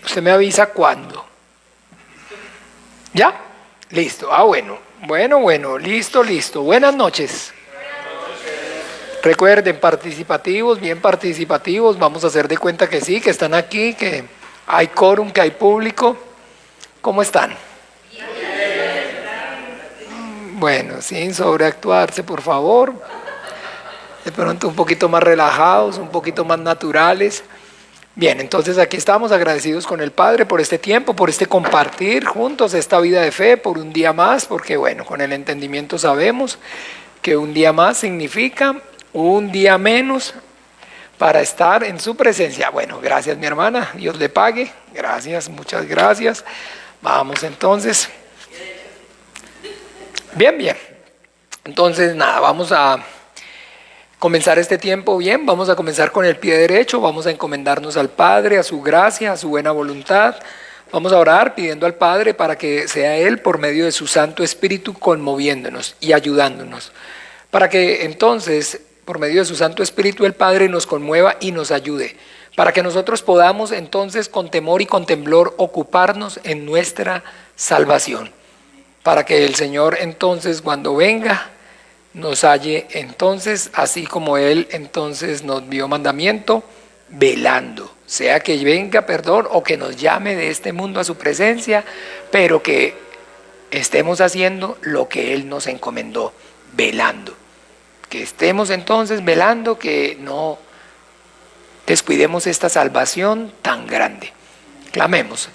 Usted me avisa cuándo. ¿Ya? Listo. Bueno. Bueno. Listo. Buenas noches. Recuerden, participativos, bien participativos. Vamos a hacer de cuenta que sí, que están aquí, que hay quórum, que hay público. ¿Cómo están? Bueno, sin sobreactuarse, por favor. De pronto un poquito más relajados, un poquito más naturales. Bien, entonces aquí estamos agradecidos con el Padre por este tiempo, por este compartir juntos esta vida de fe, por un día más, porque bueno, con el entendimiento sabemos que un día más significa un día menos para estar en su presencia. Bueno, gracias mi hermana, Dios le pague, gracias, muchas gracias. Vamos entonces. Bien. Entonces nada, vamos a comenzar este tiempo bien, vamos a comenzar con el pie derecho, vamos a encomendarnos al Padre, a su gracia, a su buena voluntad. Vamos a orar pidiendo al Padre para que sea Él por medio de su Santo Espíritu conmoviéndonos y ayudándonos. Para que entonces, por medio de su Santo Espíritu, el Padre nos conmueva y nos ayude. Para que nosotros podamos entonces con temor y con temblor ocuparnos en nuestra salvación. Para que el Señor entonces cuando venga nos halle entonces, así como Él entonces nos dio mandamiento, velando, sea que venga, perdón, o que nos llame de este mundo a su presencia, pero que estemos haciendo lo que Él nos encomendó, velando. Que estemos entonces velando, que no descuidemos esta salvación tan grande. Clamemos.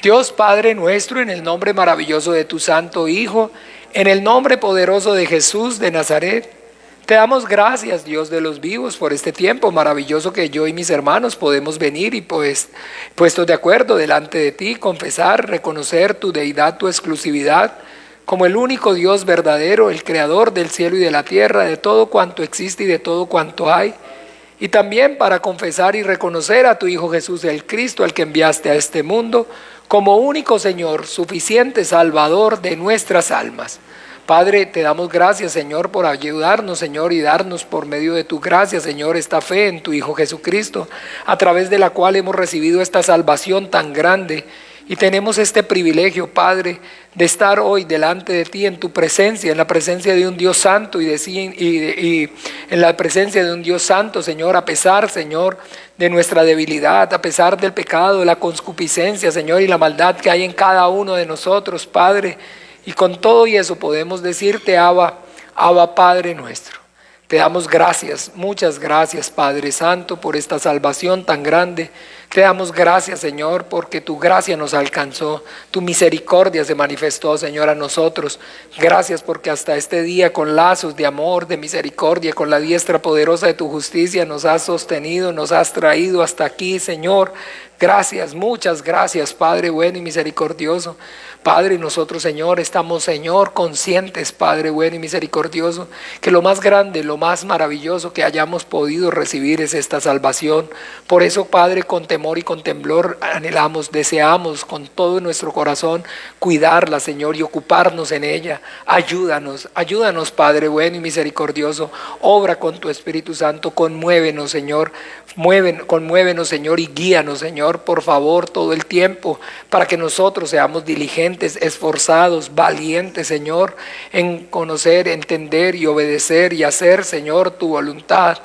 Dios Padre nuestro, en el nombre maravilloso de tu Santo Hijo, en el nombre poderoso de Jesús de Nazaret, te damos gracias, Dios de los vivos, por este tiempo maravilloso que yo y mis hermanos podemos venir y pues puestos de acuerdo delante de ti, confesar, reconocer tu deidad, tu exclusividad, como el único Dios verdadero, el creador del cielo y de la tierra, de todo cuanto existe y de todo cuanto hay. Y también para confesar y reconocer a tu Hijo Jesús el Cristo, al que enviaste a este mundo, como único Señor, suficiente Salvador de nuestras almas. Padre, te damos gracias, Señor, por ayudarnos, Señor, y darnos por medio de tu gracia, Señor, esta fe en tu Hijo Jesucristo, a través de la cual hemos recibido esta salvación tan grande. Y tenemos este privilegio, Padre, de estar hoy delante de ti en tu presencia, en la presencia de un Dios santo y en la presencia de un Dios santo, Señor, a pesar, Señor, de nuestra debilidad, a pesar del pecado, de la concupiscencia, Señor, y la maldad que hay en cada uno de nosotros, Padre. Y con todo y eso podemos decirte, Abba, Padre nuestro. Te damos gracias, muchas gracias, Padre Santo, por esta salvación tan grande. Te damos gracias, Señor, porque tu gracia nos alcanzó, tu misericordia se manifestó, Señor, a nosotros. Gracias porque hasta este día, con lazos de amor, de misericordia, con la diestra poderosa de tu justicia, nos has sostenido, nos has traído hasta aquí, Señor. Gracias, muchas gracias, Padre bueno y misericordioso. Padre, nosotros, Señor, estamos, Señor, conscientes, Padre bueno y misericordioso, que lo más grande, lo más maravilloso que hayamos podido recibir es esta salvación. Por eso, Padre, con temor y con temblor anhelamos, deseamos con todo nuestro corazón cuidarla, Señor, y ocuparnos en ella. Ayúdanos, Padre bueno y misericordioso. Obra con tu Espíritu Santo, conmuévenos, Señor. Conmuévenos, Señor, y guíanos, Señor, por favor, todo el tiempo, para que nosotros seamos diligentes, esforzados, valientes, Señor, en conocer, entender y obedecer y hacer, Señor, tu voluntad.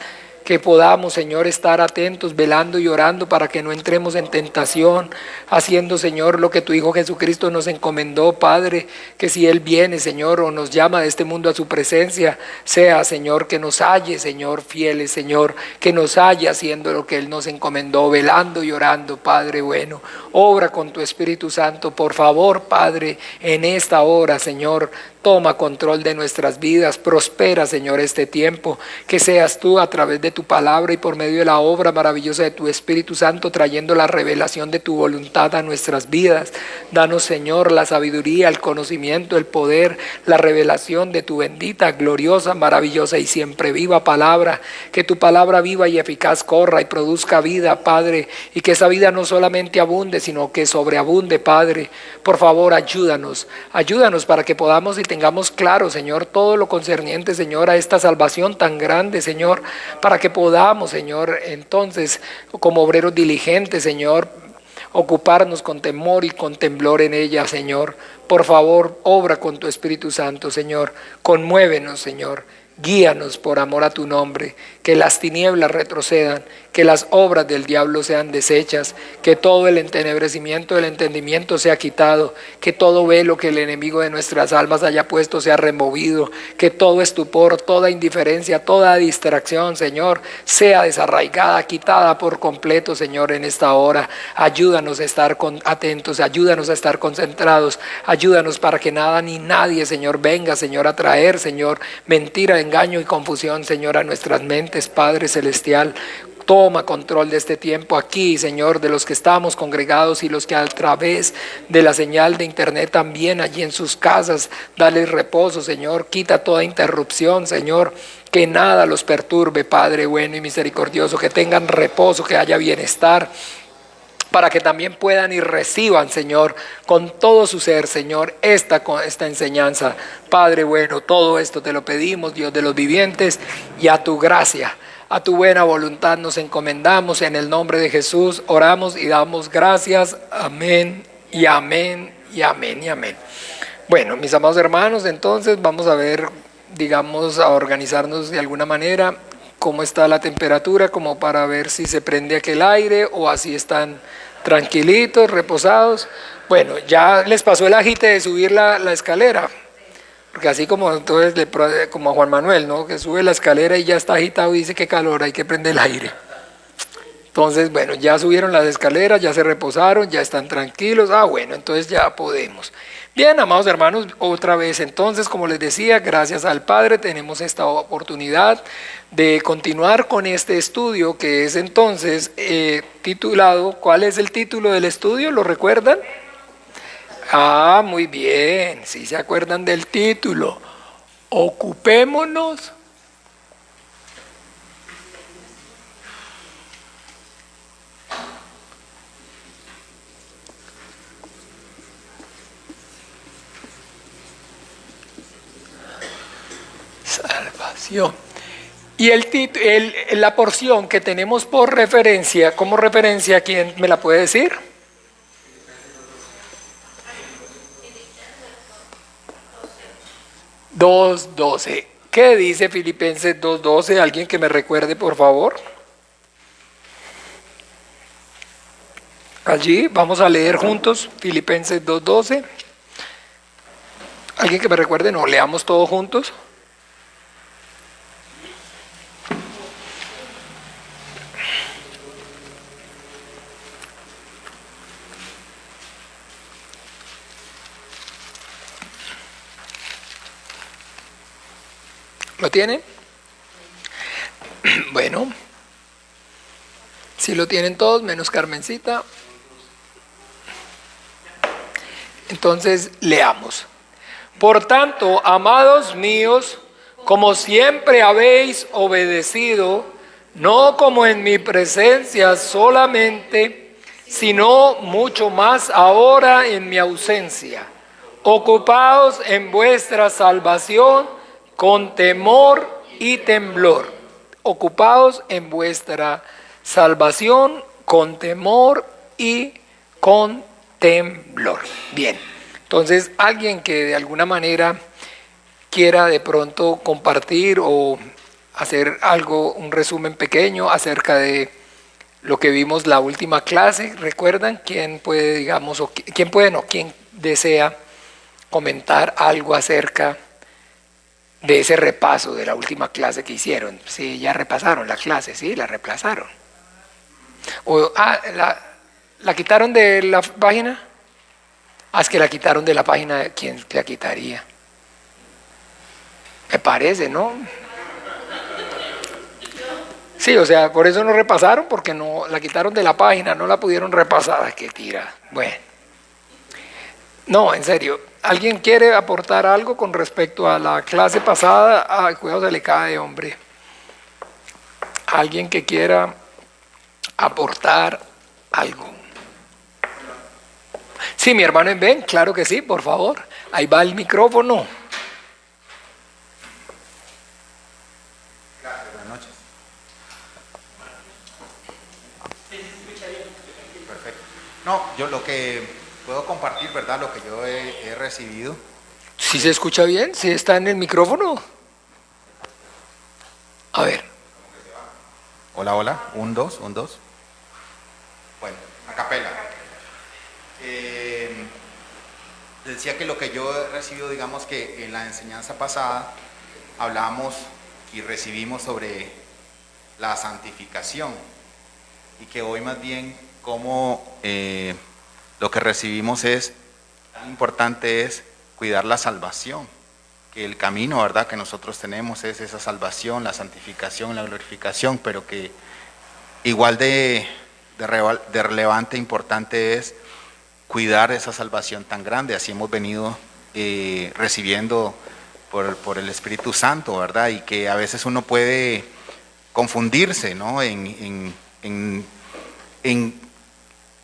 Que podamos, Señor, estar atentos, velando y orando para que no entremos en tentación, haciendo, Señor, lo que tu Hijo Jesucristo nos encomendó, Padre, que si Él viene, Señor, o nos llama de este mundo a su presencia, sea, Señor, que nos halle, Señor, fieles, Señor, que nos halle haciendo lo que Él nos encomendó, velando y orando, Padre bueno. Obra con tu Espíritu Santo, por favor, Padre, en esta hora, Señor. Toma control de nuestras vidas, prospera, Señor, este tiempo, que seas tú a través de tu palabra y por medio de la obra maravillosa de tu Espíritu Santo, trayendo la revelación de tu voluntad a nuestras vidas. Danos, Señor, la sabiduría, el conocimiento, el poder, la revelación de tu bendita, gloriosa, maravillosa y siempre viva palabra. Que tu palabra viva y eficaz corra y produzca vida, Padre, y que esa vida no solamente abunde, sino que sobreabunde, Padre. Por favor, ayúdanos para que podamos y tengamos claro, Señor, todo lo concerniente, Señor, a esta salvación tan grande, Señor, para que podamos, Señor, entonces, como obreros diligentes, Señor, ocuparnos con temor y con temblor en ella, Señor. Por favor, obra con tu Espíritu Santo, Señor. Conmuévenos, Señor. Guíanos por amor a tu nombre, que las tinieblas retrocedan, que las obras del diablo sean deshechas, que todo el entenebrecimiento del entendimiento sea quitado, que todo velo que el enemigo de nuestras almas haya puesto sea removido, que todo estupor, toda indiferencia, toda distracción, Señor, sea desarraigada, quitada por completo, Señor, en esta hora. Ayúdanos a estar atentos, ayúdanos a estar concentrados, ayúdanos para que nada ni nadie, Señor, venga, Señor, a traer, Señor, mentira, engaño y confusión, Señor, a nuestras mentes, Padre Celestial. Toma control de este tiempo aquí, Señor, de los que estamos congregados y los que a través de la señal de internet también allí en sus casas, dale reposo, Señor, quita toda interrupción, Señor, que nada los perturbe, Padre bueno y misericordioso, que tengan reposo, que haya bienestar, para que también puedan y reciban, Señor, con todo su ser, Señor, esta enseñanza. Padre bueno, todo esto te lo pedimos, Dios de los vivientes, y a tu gracia, a tu buena voluntad nos encomendamos. En el nombre de Jesús oramos y damos gracias. Amén y amén y amén y amén. Bueno, mis amados hermanos, entonces vamos a ver, digamos, a organizarnos de alguna manera, cómo está la temperatura, como para ver si se prende aquel aire o así están tranquilitos, reposados. Bueno, ya les pasó el agite de subir la escalera, porque así como entonces como a Juan Manuel, ¿no? Que sube la escalera y ya está agitado y dice que calor, hay que prender el aire. Entonces, bueno, ya subieron las escaleras, ya se reposaron, ya están tranquilos. Bueno, entonces ya podemos. Bien, amados hermanos, otra vez entonces, como les decía, gracias al Padre tenemos esta oportunidad de continuar con este estudio que es entonces titulado, ¿cuál es el título del estudio? ¿Lo recuerdan? Muy bien, si se acuerdan del título, ocupémonos salvación. Y la porción que tenemos por referencia, como referencia, ¿quién me la puede decir? (2:12). ¿Qué dice Filipenses 2:12? ¿Alguien que me recuerde, por favor? Allí vamos a leer juntos Filipenses 2:12. ¿Alguien que me recuerde? No, leamos todos juntos. ¿Lo tienen? Bueno, si lo tienen todos, menos Carmencita. Entonces, leamos. Por tanto, amados míos, como siempre habéis obedecido, no como en mi presencia solamente, sino mucho más ahora en mi ausencia, ocupaos en vuestra salvación con temor y temblor. Ocupaos en vuestra salvación con temor y con temblor. Bien, entonces alguien que de alguna manera quiera de pronto compartir o hacer algo, un resumen pequeño acerca de lo que vimos la última clase, ¿recuerdan? ¿Quién puede, digamos, o quién puede, no, quién desea comentar algo acerca de ese repaso de la última clase que hicieron? Sí, ya repasaron la clase, sí, la repasaron. ¿La quitaron de la página? Es que la quitaron de la página, ¿quién la quitaría? Me parece, ¿no? Sí, o sea, por eso no repasaron, porque no la quitaron de la página, no la pudieron repasar. Qué tira. Bueno, no, en serio. ¿Alguien quiere aportar algo con respecto a la clase pasada? Ay, cuidado, se le cae, hombre. ¿Alguien que quiera aportar algo? Sí, mi hermano en Ben, claro que sí, por favor. Ahí va el micrófono. Buenas noches. Perfecto. No, yo lo que puedo compartir, ¿verdad? Lo que yo he recibido. ¿Sí se escucha bien? ¿Sí está en el micrófono? A ver. Hola, hola. Un, dos, un, dos. Bueno, a capela. Decía que lo que yo he recibido, digamos que en la enseñanza pasada hablamos y recibimos sobre la santificación y que hoy más bien como lo que recibimos es, tan importante es cuidar la salvación, que el camino, ¿verdad?, que nosotros tenemos es esa salvación, la santificación, la glorificación, pero que igual de relevante e importante es cuidar esa salvación tan grande. Así hemos venido recibiendo por el Espíritu Santo, ¿verdad? Y que a veces uno puede confundirse, ¿no? En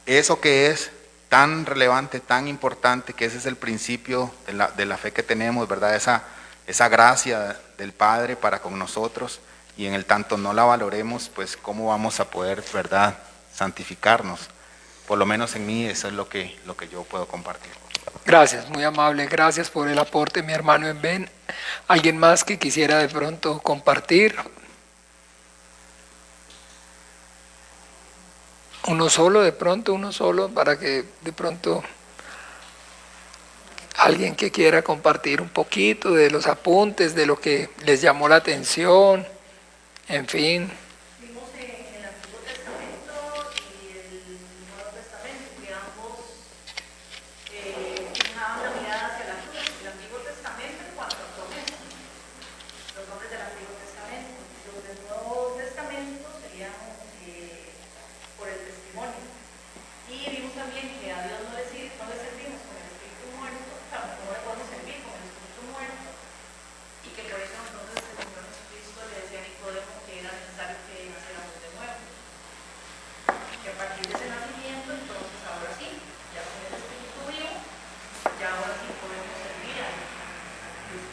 eso que es tan relevante, tan importante, que ese es el principio de la fe que tenemos, ¿verdad? Esa gracia del Padre para con nosotros, y en el tanto no la valoremos, pues cómo vamos a poder, ¿verdad?, santificarnos. Por lo menos en mí eso es lo que yo puedo compartir. Gracias, muy amable. Gracias por el aporte, mi hermano en Ben. ¿Alguien más que quisiera de pronto compartir? Uno solo, de pronto, uno solo, para que de pronto alguien que quiera compartir un poquito de los apuntes, de lo que les llamó la atención, en fin. Vimos en el Antiguo Testamento y el Nuevo Testamento, que ambos fijaban la mirada hacia la cruz. El Antiguo Testamento en cuanto a promesas, los nombres del Antiguo Testamento. Los del Nuevo Testamento serían por el testimonio. Y vimos también que a Dios no le servimos con el Espíritu muerto, o sea, no le podemos servir con el Espíritu muerto, y que por eso entonces el Señor Jesucristo le decía a Nicodemo que era necesario que naciéramos de nuevo. Que a partir de ese nacimiento, entonces ahora sí, ya con el Espíritu vivo, ya ahora sí podemos servir a Dios.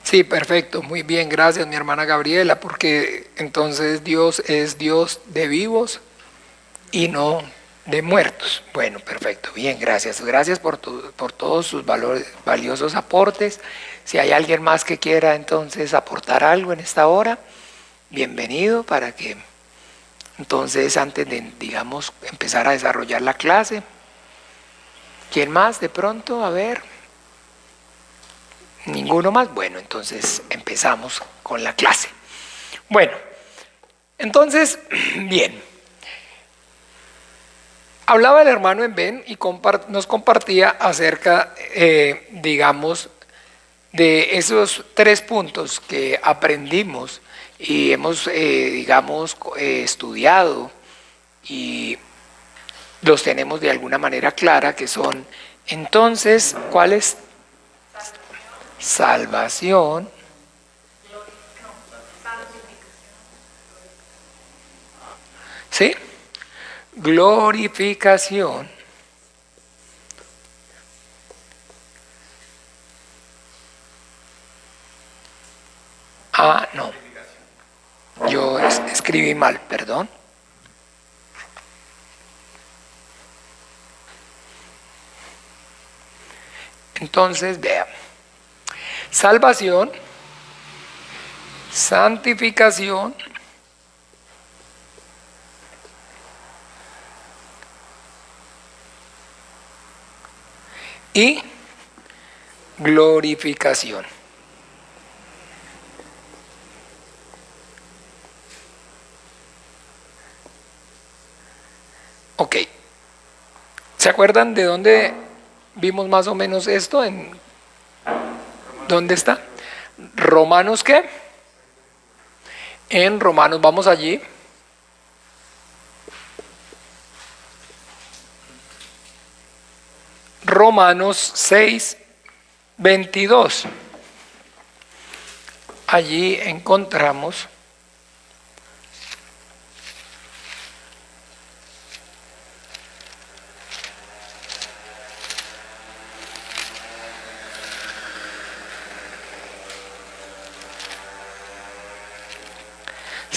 Sí, perfecto, muy bien, gracias mi hermana Gabriela, porque entonces Dios es Dios de vivos y no de muertos. Bueno, perfecto, bien, gracias. Gracias por todos sus valiosos aportes. Si hay alguien más que quiera entonces aportar algo en esta hora, bienvenido para que entonces antes de, digamos, empezar a desarrollar la clase. ¿Quién más de pronto? A ver. ¿Ninguno más? Bueno, entonces empezamos con la clase. Bueno, entonces, bien. Hablaba el hermano en Ben y nos compartía acerca, digamos, de esos 3 puntos que aprendimos y hemos, digamos, estudiado y los tenemos de alguna manera clara, que son, entonces, ¿cuáles? Salvación, ¿sí? Glorificación no, yo escribí mal, perdón. Entonces, vean, salvación, santificación, y glorificación. Ok. ¿Se acuerdan de dónde vimos más o menos esto? ¿Dónde está? Romanos, ¿qué? en Romanos, vamos allí. Romanos 6, 22. Allí encontramos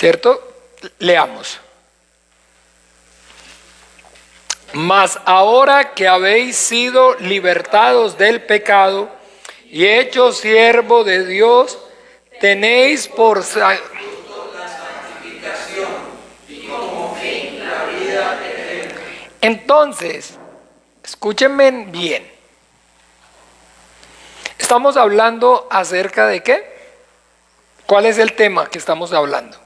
¿cierto? Leamos. Mas ahora que habéis sido libertados del pecado y hechos siervos de Dios, tenéis por Entonces, escúchenme bien. Estamos hablando acerca de ¿qué? ¿Cuál es el tema que estamos hablando?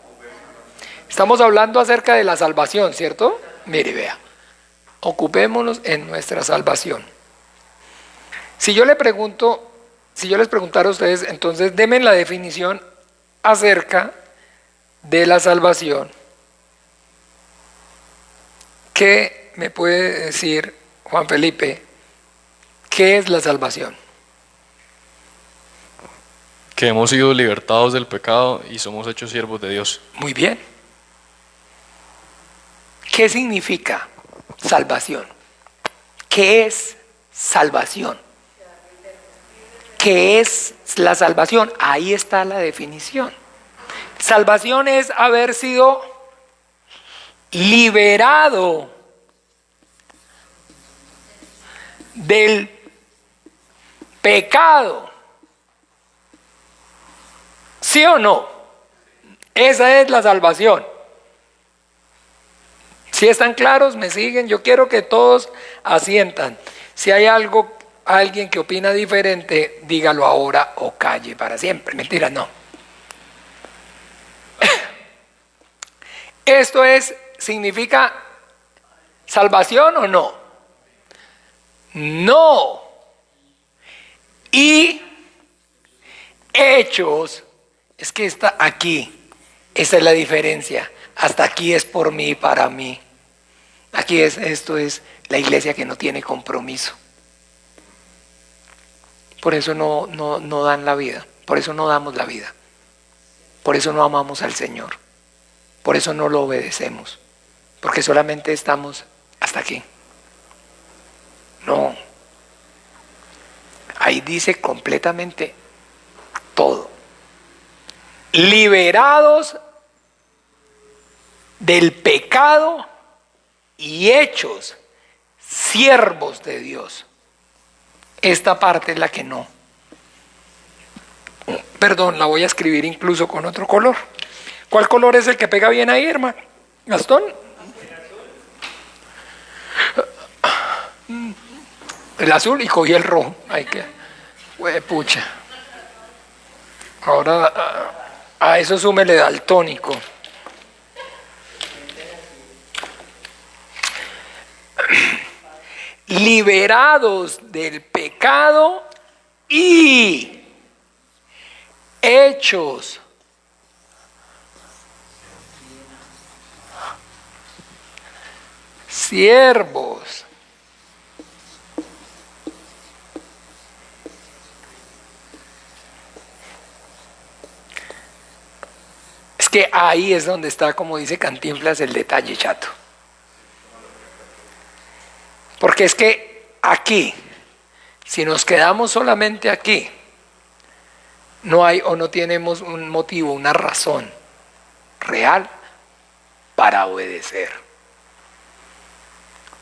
Estamos hablando acerca de la salvación, ¿cierto? Mire, vea. Ocupémonos en nuestra salvación. Si yo les preguntara a ustedes, entonces denme la definición acerca de la salvación. ¿Qué me puede decir Juan Felipe? ¿Qué es la salvación? Que hemos sido libertados del pecado y somos hechos siervos de Dios. Muy bien. ¿Qué significa salvación? ¿Qué es salvación? ¿Qué es la salvación? Ahí está la definición. Salvación es haber sido liberado del pecado. ¿Sí o no? Esa es la salvación. Si están claros, me siguen. Yo quiero que todos asientan. Si hay alguien que opina diferente, dígalo ahora o calle para siempre. Mentira, no. ¿Esto significa salvación o no? No. Y hechos, es que está aquí. Esa es la diferencia. Hasta aquí es por mí y para mí. Esto es la iglesia que no tiene compromiso. Por eso no dan la vida. Por eso no damos la vida. Por eso no amamos al Señor. Por eso no lo obedecemos. Porque solamente estamos hasta aquí. No. Ahí dice completamente todo. Liberados del pecado y hechos siervos de Dios. Esta parte es la que no. Perdón, la voy a escribir incluso con otro color. ¿Cuál color es el que pega bien ahí, hermano? ¿Gastón? El azul, y cogí el rojo. Ay, que pucha. Ahora a eso súmele daltónico. Liberados del pecado y hechos siervos es que ahí es donde está, como dice Cantinflas, el detalle chato. Porque es que aquí, si nos quedamos solamente aquí, no hay o no tenemos un motivo, una razón real para obedecer.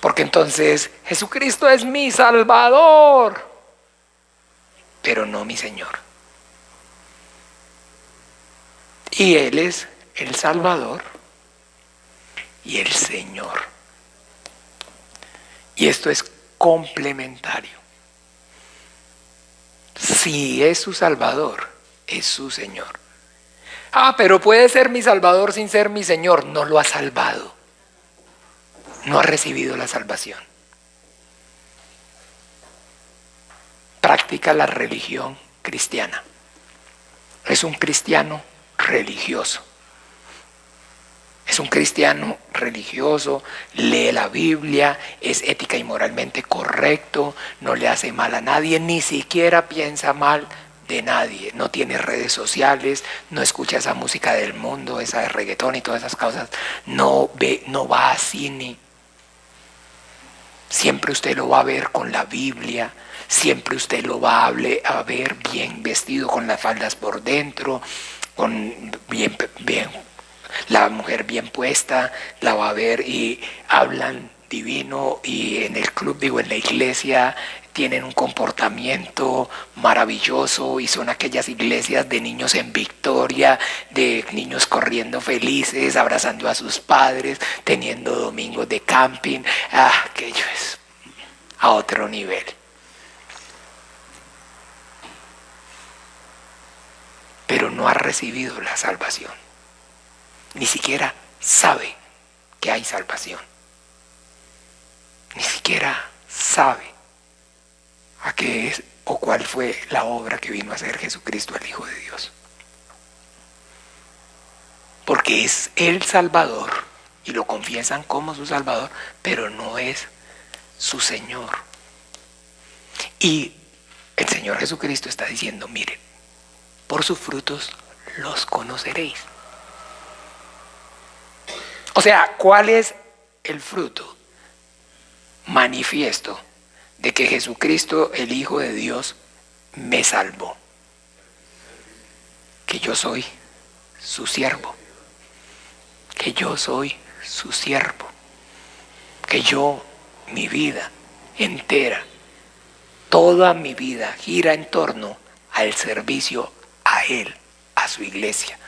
Porque entonces Jesucristo es mi Salvador, pero no mi Señor. Y Él es el Salvador y el Señor. Y esto es complementario. Si es su Salvador, es su Señor. Pero puede ser mi Salvador sin ser mi Señor. No lo ha salvado. No ha recibido la salvación. Practica la religión cristiana. Es un cristiano religioso. Es un cristiano religioso, lee la Biblia, es ética y moralmente correcto, no le hace mal a nadie, ni siquiera piensa mal de nadie, no tiene redes sociales, no escucha esa música del mundo, esa de reggaetón y todas esas cosas, no va a cine. Siempre usted lo va a ver con la Biblia, siempre usted lo va a ver bien vestido, con las faldas por dentro, con bien, la mujer bien puesta, la va a ver y hablan divino, y en el club, digo, en la iglesia, tienen un comportamiento maravilloso, y son aquellas iglesias de niños en victoria, de niños corriendo felices, abrazando a sus padres, teniendo domingos de camping. Aquello es a otro nivel. Pero no ha recibido la salvación. Ni siquiera sabe que hay salvación. Ni siquiera sabe a qué es o cuál fue la obra que vino a hacer Jesucristo, el Hijo de Dios. Porque es el Salvador y lo confiesan como su Salvador, pero no es su Señor. Y el Señor Jesucristo está diciendo, miren, por sus frutos los conoceréis. O sea, ¿cuál es el fruto manifiesto de que Jesucristo, el Hijo de Dios, me salvó? Que yo soy su siervo. Que yo soy su siervo. Que yo, mi vida entera, toda mi vida gira en torno al servicio a Él, a su iglesia,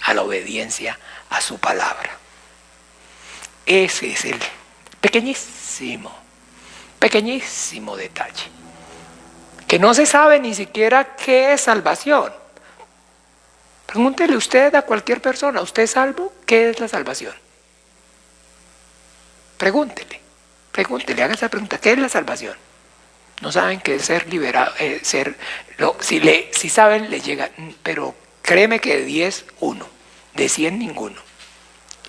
a la obediencia a su palabra. Ese es el pequeñísimo detalle. Que no se sabe ni siquiera qué es salvación. Pregúntele usted a cualquier persona, ¿usted es salvo? ¿Qué es la salvación? Pregúntele, haga esa pregunta, ¿qué es la salvación? No saben qué es ser liberado, si saben, le llega, pero créeme que de 10, 1, de 100, ninguno.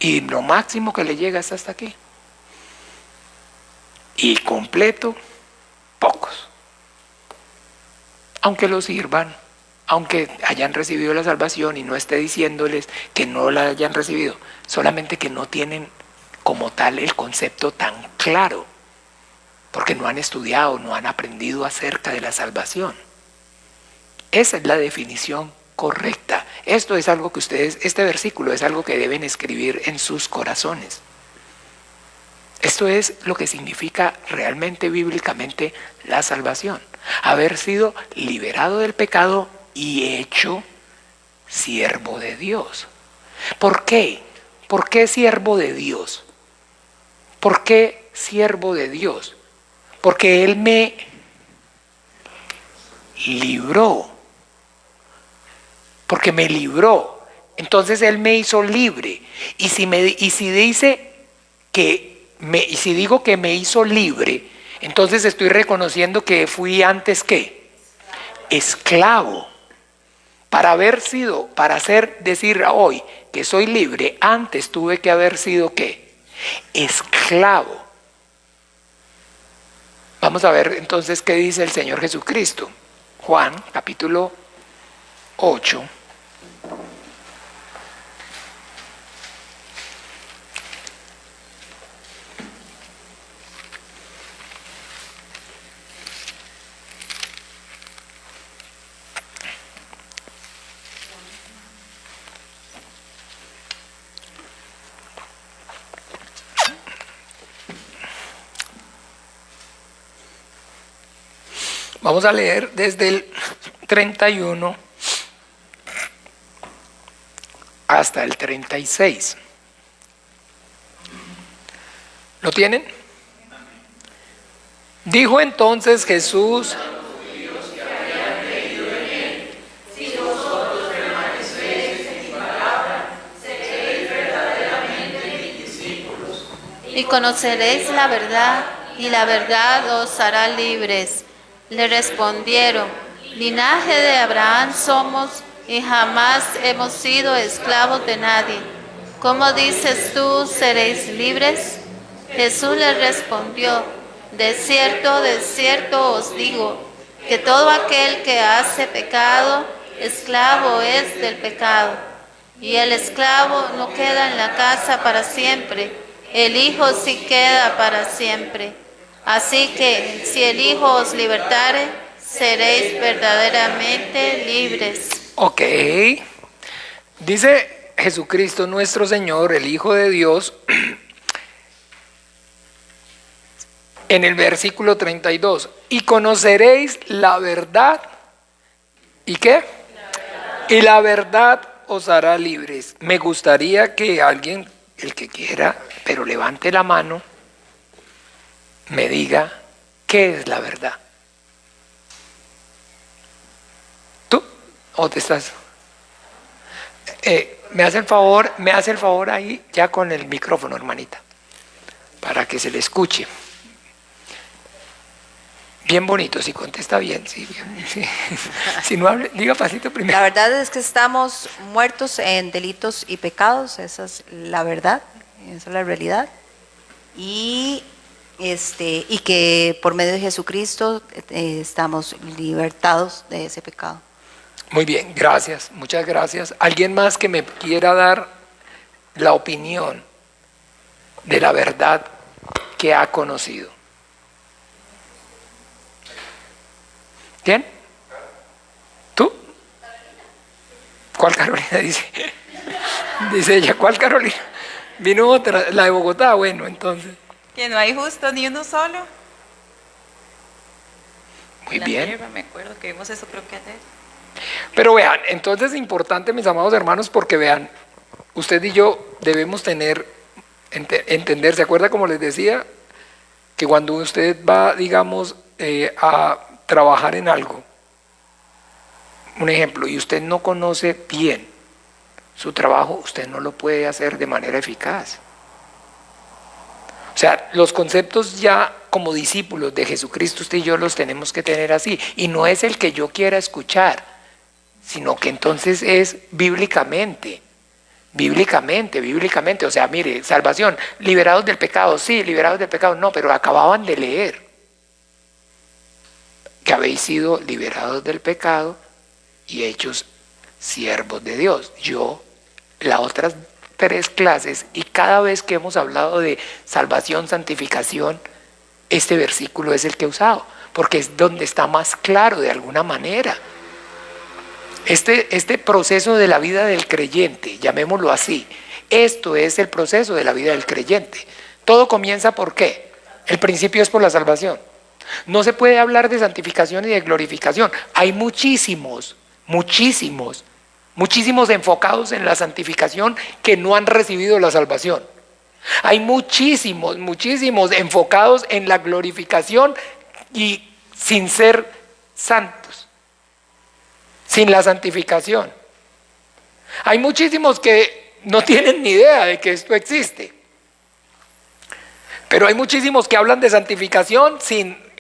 Y lo máximo que le llega es hasta aquí. Y completo, pocos. Aunque lo sirvan, aunque hayan recibido la salvación, y no esté diciéndoles que no la hayan recibido, solamente que no tienen como tal el concepto tan claro, porque no han estudiado, no han aprendido acerca de la salvación. Esa es la definición correcta. Esto es algo que este versículo es algo que deben escribir en sus corazones. Esto es lo que significa realmente bíblicamente la salvación. Haber sido liberado del pecado y hecho siervo de Dios. ¿Por qué? ¿Por qué siervo de Dios? ¿Por qué siervo de Dios? Porque Él me libró. Porque me libró. Entonces Él me hizo libre. Y si digo que me hizo libre, entonces estoy reconociendo que fui antes ¿qué? Esclavo. Para decir hoy que soy libre, antes tuve que haber sido ¿qué? Esclavo. Vamos a ver entonces qué dice el Señor Jesucristo. Juan, capítulo 8. Vamos a leer desde el 31 hasta el 36. ¿Lo tienen? Dijo entonces Jesús: y conoceréis la verdad, y la verdad os hará libres. Le respondieron: linaje de Abraham somos, y jamás hemos sido esclavos de nadie. ¿Cómo dices tú, seréis libres? Jesús les respondió, de cierto os digo, que todo aquel que hace pecado, esclavo es del pecado. Y el esclavo no queda en la casa para siempre, el Hijo sí queda para siempre. Así que si el Hijo os libertare, seréis verdaderamente libres. Ok. Dice Jesucristo nuestro Señor, el Hijo de Dios, en el versículo 32, y conoceréis la verdad. ¿Y qué? Y la verdad os hará libres. Me gustaría que alguien, el que quiera, pero levante la mano, me diga qué es la verdad. ¿Tú? ¿O te estás? Me hace el favor ahí ya con el micrófono, hermanita, para que se le escuche. Bien bonito, si contesta bien, sí, bien, sí. Si no hable, diga pasito primero. La verdad es que estamos muertos en delitos y pecados, esa es la verdad, esa es la realidad. Y que por medio de Jesucristo estamos libertados de ese pecado. Muy bien, gracias, muchas gracias. ¿Alguien más que me quiera dar la opinión de la verdad que ha conocido? ¿Quién? ¿Tú? ¿Cuál Carolina dice? Dice ella, ¿cuál Carolina? Vino otra, la de Bogotá, bueno, entonces. Que no hay justo ni uno solo. Muy La bien. tierra, me acuerdo que vimos eso creo que ayer. Pero vean, entonces es importante, mis amados hermanos, porque vean, usted y yo debemos entender, ¿se acuerda como les decía? Que cuando usted va, digamos, a trabajar en algo, un ejemplo, y usted no conoce bien su trabajo, usted no lo puede hacer de manera eficaz. O sea, los conceptos ya como discípulos de Jesucristo, usted y yo los tenemos que tener así, y no es el que yo quiera escuchar, sino que entonces es bíblicamente, o sea, mire, salvación, liberados del pecado, sí, liberados del pecado, no, pero acababan de leer que habéis sido liberados del pecado y hechos siervos de Dios. Yo, las otras 3 clases, y cada vez que hemos hablado de salvación, santificación, este versículo es el que he usado, porque es donde está más claro de alguna manera. Este proceso de la vida del creyente, llamémoslo así, esto es el proceso de la vida del creyente. Todo comienza ¿por qué? El principio es por la salvación. No se puede hablar de santificación y de glorificación. Hay muchísimos enfocados en la santificación que no han recibido la salvación. Hay muchísimos enfocados en la glorificación y sin ser santos, sin la santificación. Hay muchísimos que no tienen ni idea de que esto existe. Pero hay muchísimos que hablan de santificación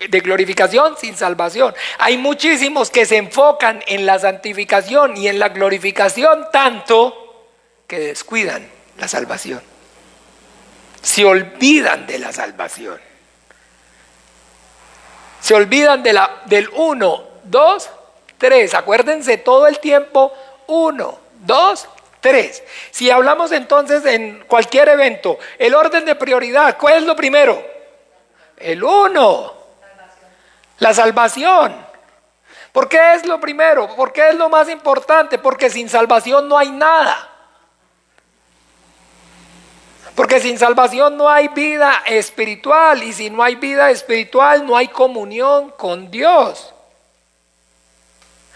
de glorificación sin salvación. Hay muchísimos que se enfocan en la santificación y en la glorificación tanto que descuidan la salvación. Se olvidan de la salvación. Se olvidan del 1, 2, 3. Acuérdense todo el tiempo 1, 2, 3. Si hablamos entonces en cualquier evento, el orden de prioridad, ¿cuál es lo primero? El 1. La salvación. ¿Por qué es lo primero? ¿Por qué es lo más importante? Porque sin salvación no hay nada. Porque sin salvación no hay vida espiritual, y si no hay vida espiritual no hay comunión con Dios.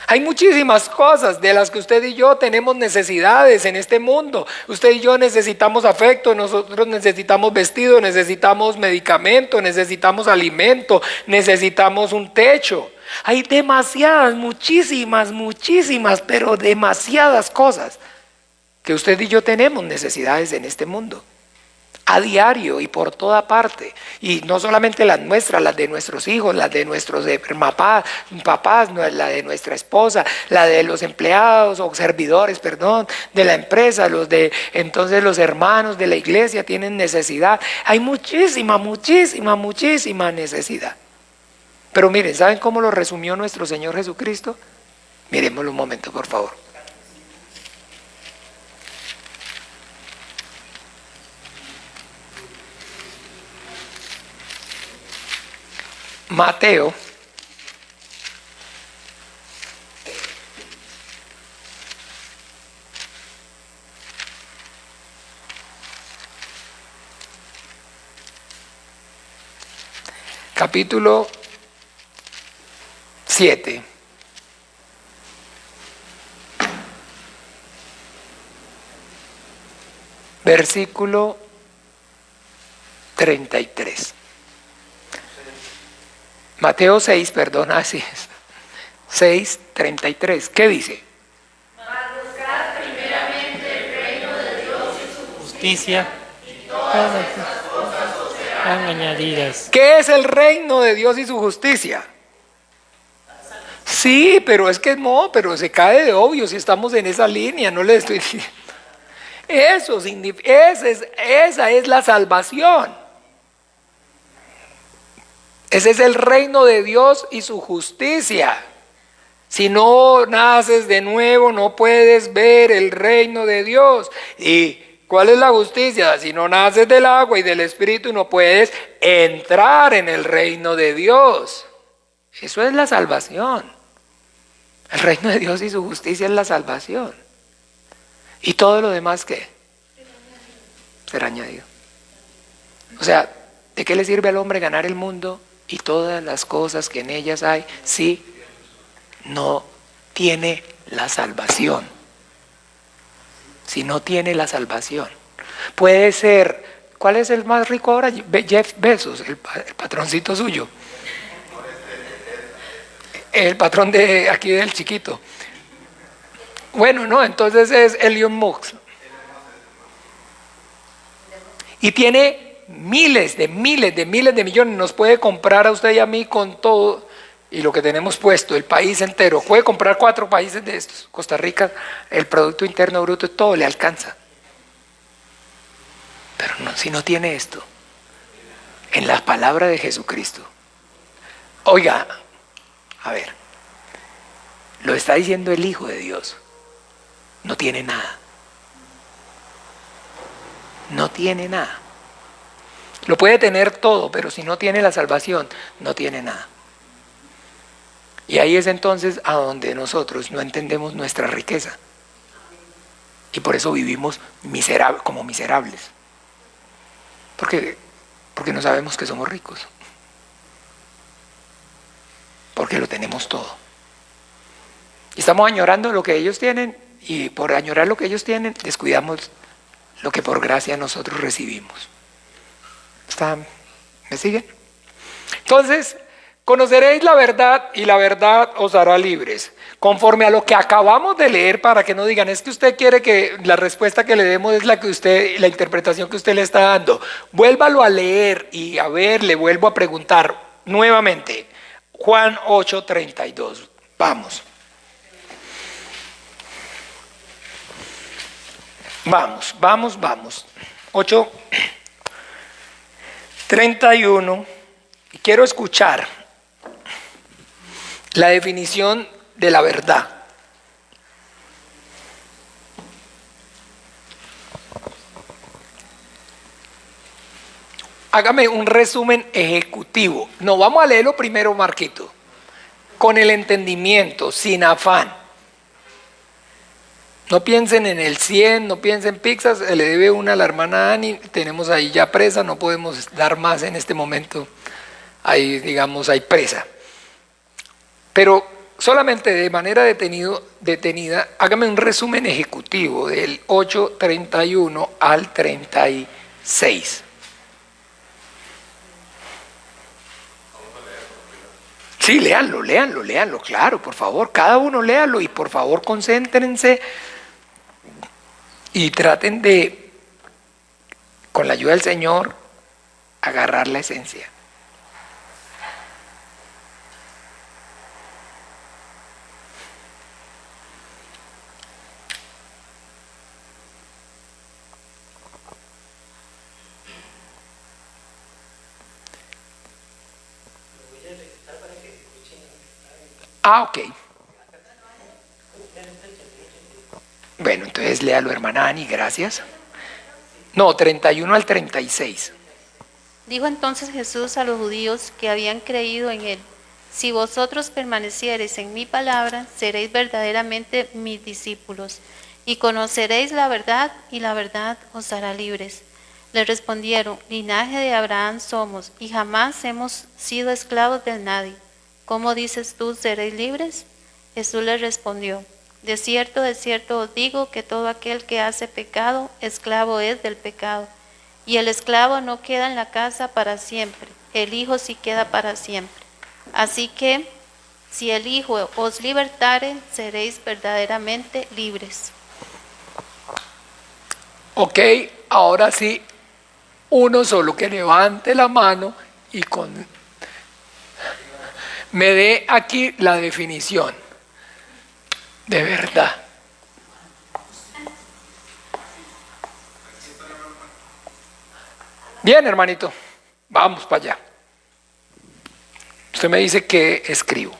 Hay muchísimas cosas de las que usted y yo tenemos necesidades en este mundo. Usted y yo necesitamos afecto, nosotros necesitamos vestido, necesitamos medicamento, necesitamos alimento, necesitamos un techo. Hay demasiadas, muchísimas, pero demasiadas cosas que usted y yo tenemos necesidades en este mundo. a diario y por toda parte. Y no solamente las nuestras, las de nuestros hijos, las de nuestros papás, la de nuestra esposa, la de los empleados o servidores, perdón, de la empresa, entonces los hermanos de la iglesia tienen necesidad. Hay muchísima necesidad. Pero miren, ¿saben cómo lo resumió nuestro Señor Jesucristo? Miremoslo un momento, por favor. Mateo capítulo 7. Versículo 33. Mateo 6, perdón, así es. 6, 33. ¿Qué dice? Justicia, todas las cosas serán añadidas. ¿Qué es el reino de Dios y su justicia? Sí, pero es que no, pero se cae de obvio si estamos en esa línea, no le estoy diciendo. Eso significa, esa es la salvación. Ese es el reino de Dios y su justicia. Si no naces de nuevo, no puedes ver el reino de Dios. ¿Y cuál es la justicia? Si no naces del agua y del Espíritu, no puedes entrar en el reino de Dios. Eso es la salvación. El reino de Dios y su justicia es la salvación. ¿Y todo lo demás qué? Será añadido. O sea, ¿de qué le sirve al hombre ganar el mundo y todas las cosas que en ellas hay si no tiene la salvación? Si no tiene la salvación. Puede ser, ¿cuál es el más rico ahora? Jeff Bezos, el patroncito suyo. El patrón de aquí del chiquito. Bueno, no, entonces es Elon Musk. Y tiene miles de millones. Nos puede comprar a usted y a mí con todo y lo que tenemos puesto, el país entero. Puede comprar 4 países de estos. Costa Rica, el Producto Interno Bruto, todo le alcanza. Pero no, si no tiene esto, en la palabra de Jesucristo. Oiga, a ver, lo está diciendo el Hijo de Dios. No tiene nada. No tiene nada. Lo puede tener todo, pero si no tiene la salvación, no tiene nada. Y ahí es entonces a donde nosotros no entendemos nuestra riqueza. Y por eso vivimos como miserables. Porque no sabemos que somos ricos. Porque lo tenemos todo. Y estamos añorando lo que ellos tienen, y por añorar lo que ellos tienen, descuidamos lo que por gracia nosotros recibimos. ¿Me siguen? Entonces, conoceréis la verdad y la verdad os hará libres. Conforme a lo que acabamos de leer, para que no digan, es que usted quiere que la respuesta que le demos es la interpretación que usted le está dando. Vuélvalo a leer y a ver, le vuelvo a preguntar nuevamente. Juan 8:32. Vamos. Vamos. 8:31. Quiero escuchar la definición de la verdad. Hágame un resumen ejecutivo. No, vamos a leerlo primero, Marquito. Con el entendimiento, sin afán. No piensen en el 100, no piensen en pizzas, se le debe una a la hermana Ani, tenemos ahí ya presa, no podemos dar más en este momento, ahí digamos hay presa. Pero solamente de manera detenida, hágame un resumen ejecutivo del 8:31 al 36. Sí, léanlo, claro, por favor, cada uno léalo y por favor concéntrense y traten de con la ayuda del Señor, agarrar la esencia. Ok. Bueno, entonces léalo, hermana Ani, gracias. No, 31 al 36. Dijo entonces Jesús a los judíos que habían creído en él: si vosotros permaneciereis en mi palabra, seréis verdaderamente mis discípulos, y conoceréis la verdad, y la verdad os hará libres. Le respondieron: linaje de Abraham somos, y jamás hemos sido esclavos de nadie. ¿Cómo dices tú, seréis libres? Jesús les respondió: de cierto os digo que todo aquel que hace pecado, esclavo es del pecado. Y el esclavo no queda en la casa para siempre, el Hijo sí queda para siempre. Así que, si el Hijo os libertare, seréis verdaderamente libres. Ok, ahora sí, uno solo que levante la mano y me dé aquí la definición de verdad. Bien, hermanito, vamos para allá. Usted me dice que escribo.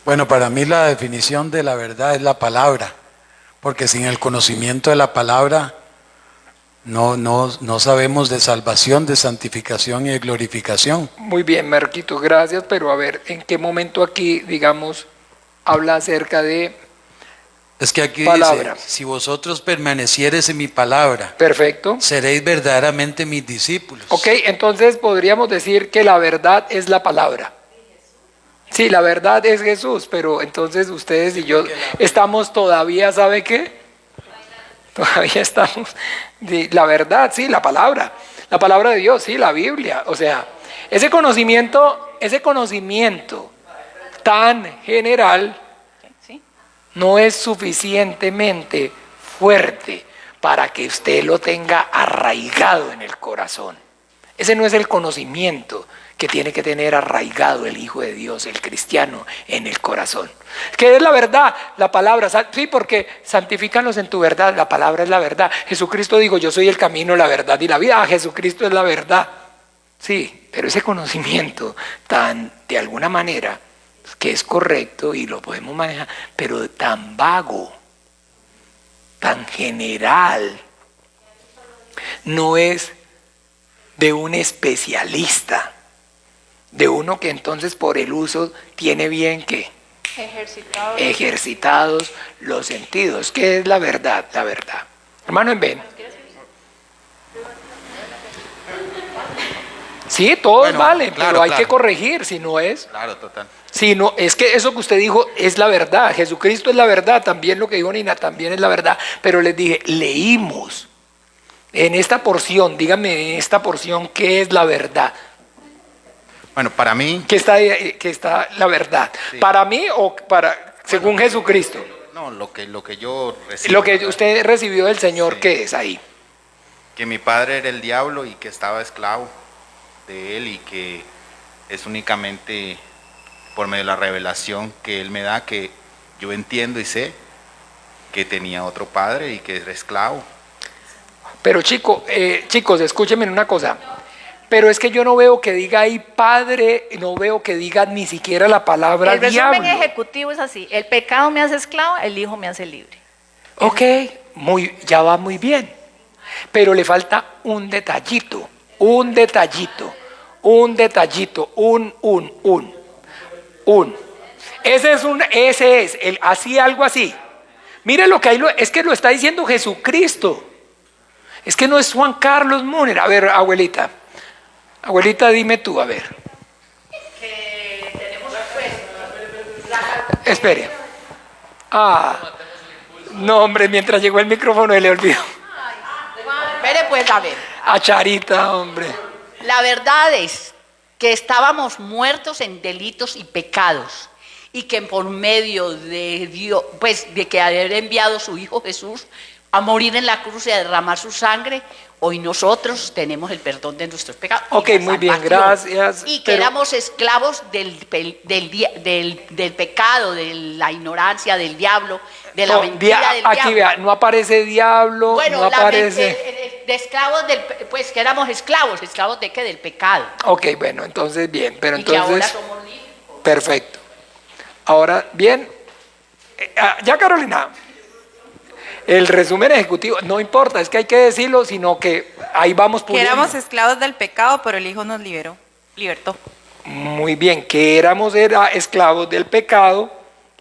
Bueno, para mí la definición de la verdad es la palabra, porque sin el conocimiento de la palabra no sabemos de salvación, de santificación y de glorificación. Muy bien, Marquito, gracias, pero a ver, ¿en qué momento aquí, digamos, habla acerca de Es que aquí palabra? dice, si vosotros permaneciereis en mi palabra, Perfecto. seréis verdaderamente mis discípulos. Ok, entonces podríamos decir que la verdad es la palabra. Sí, la verdad es Jesús, pero entonces ustedes y yo estamos todavía, ¿sabe qué? Todavía estamos, la verdad, sí, la palabra de Dios, sí, la Biblia. O sea, ese conocimiento tan general Sí. no es suficientemente fuerte para que usted lo tenga arraigado en el corazón. Ese no es el conocimiento que tiene que tener arraigado el Hijo de Dios, el cristiano, en el corazón. ¿Qué es la verdad? La palabra. Sí, porque santifícanos en tu verdad. La palabra es la verdad. Jesucristo dijo: yo soy el camino, la verdad y la vida. Jesucristo es la verdad. Sí, pero ese conocimiento tan, de alguna manera, que es correcto y lo podemos manejar, pero tan vago, tan general, no es de un especialista, de uno que entonces por el uso tiene bien que ejercitados los sentidos. ¿Qué es la verdad? La verdad. Hermano, ven. Sí, todos Bueno, valen, claro, pero hay claro. que corregir, si no es. Claro, total. Si no, es que eso que usted dijo es la verdad. Jesucristo es la verdad, también lo que dijo Nina también es la verdad. Pero les dije, leímos en esta porción, dígame en esta porción, ¿qué es la verdad? Bueno, para mí, ¿Qué está la verdad? Sí. ¿Para mí o para, según Jesucristo? no, lo que yo recibo, Lo que ¿verdad? usted recibió del Señor, Sí. ¿qué es ahí? Que mi padre era el diablo y que estaba esclavo de él y que es únicamente por medio de la revelación que él me da que yo entiendo y sé que tenía otro padre y que era esclavo. Pero chicos, escúchenme una cosa. Pero es que yo no veo que diga ahí padre, no veo que diga ni siquiera la palabra El resumen diablo. ejecutivo es así: el pecado me hace esclavo, el Hijo me hace libre. Ok, ya va muy bien. Pero le falta un detallito. Ese es, así, algo así. Mire lo que hay, es que lo está diciendo Jesucristo. Es que no es Juan Carlos Müller. A ver, abuelita, dime tú, a ver. Que tenemos pues, Espere. No, hombre, mientras llegó el micrófono se le olvidó. Espere pues, a ver. A Charita, hombre. La verdad es que estábamos muertos en delitos y pecados y que por medio de Dios, pues de que haber enviado su Hijo Jesús, a morir en la cruz y a derramar su sangre, hoy nosotros tenemos el perdón de nuestros pecados. y Ok, la muy bien, salvación. gracias. Y que pero- éramos esclavos del pecado, de la ignorancia, del diablo, de la No, mentira del aquí diablo. vea, no aparece diablo, Bueno, no aparece... de esclavos pues que éramos esclavos de qué, del pecado. Ok, bueno, entonces bien, pero y que ahora entonces... somos libres. Perfecto. Ahora, bien, ya Carolina, el resumen ejecutivo, no importa, es que hay que decirlo, sino que ahí vamos Que puliendo. éramos esclavos del pecado, pero el Hijo nos libertó. Muy bien, que era esclavos del pecado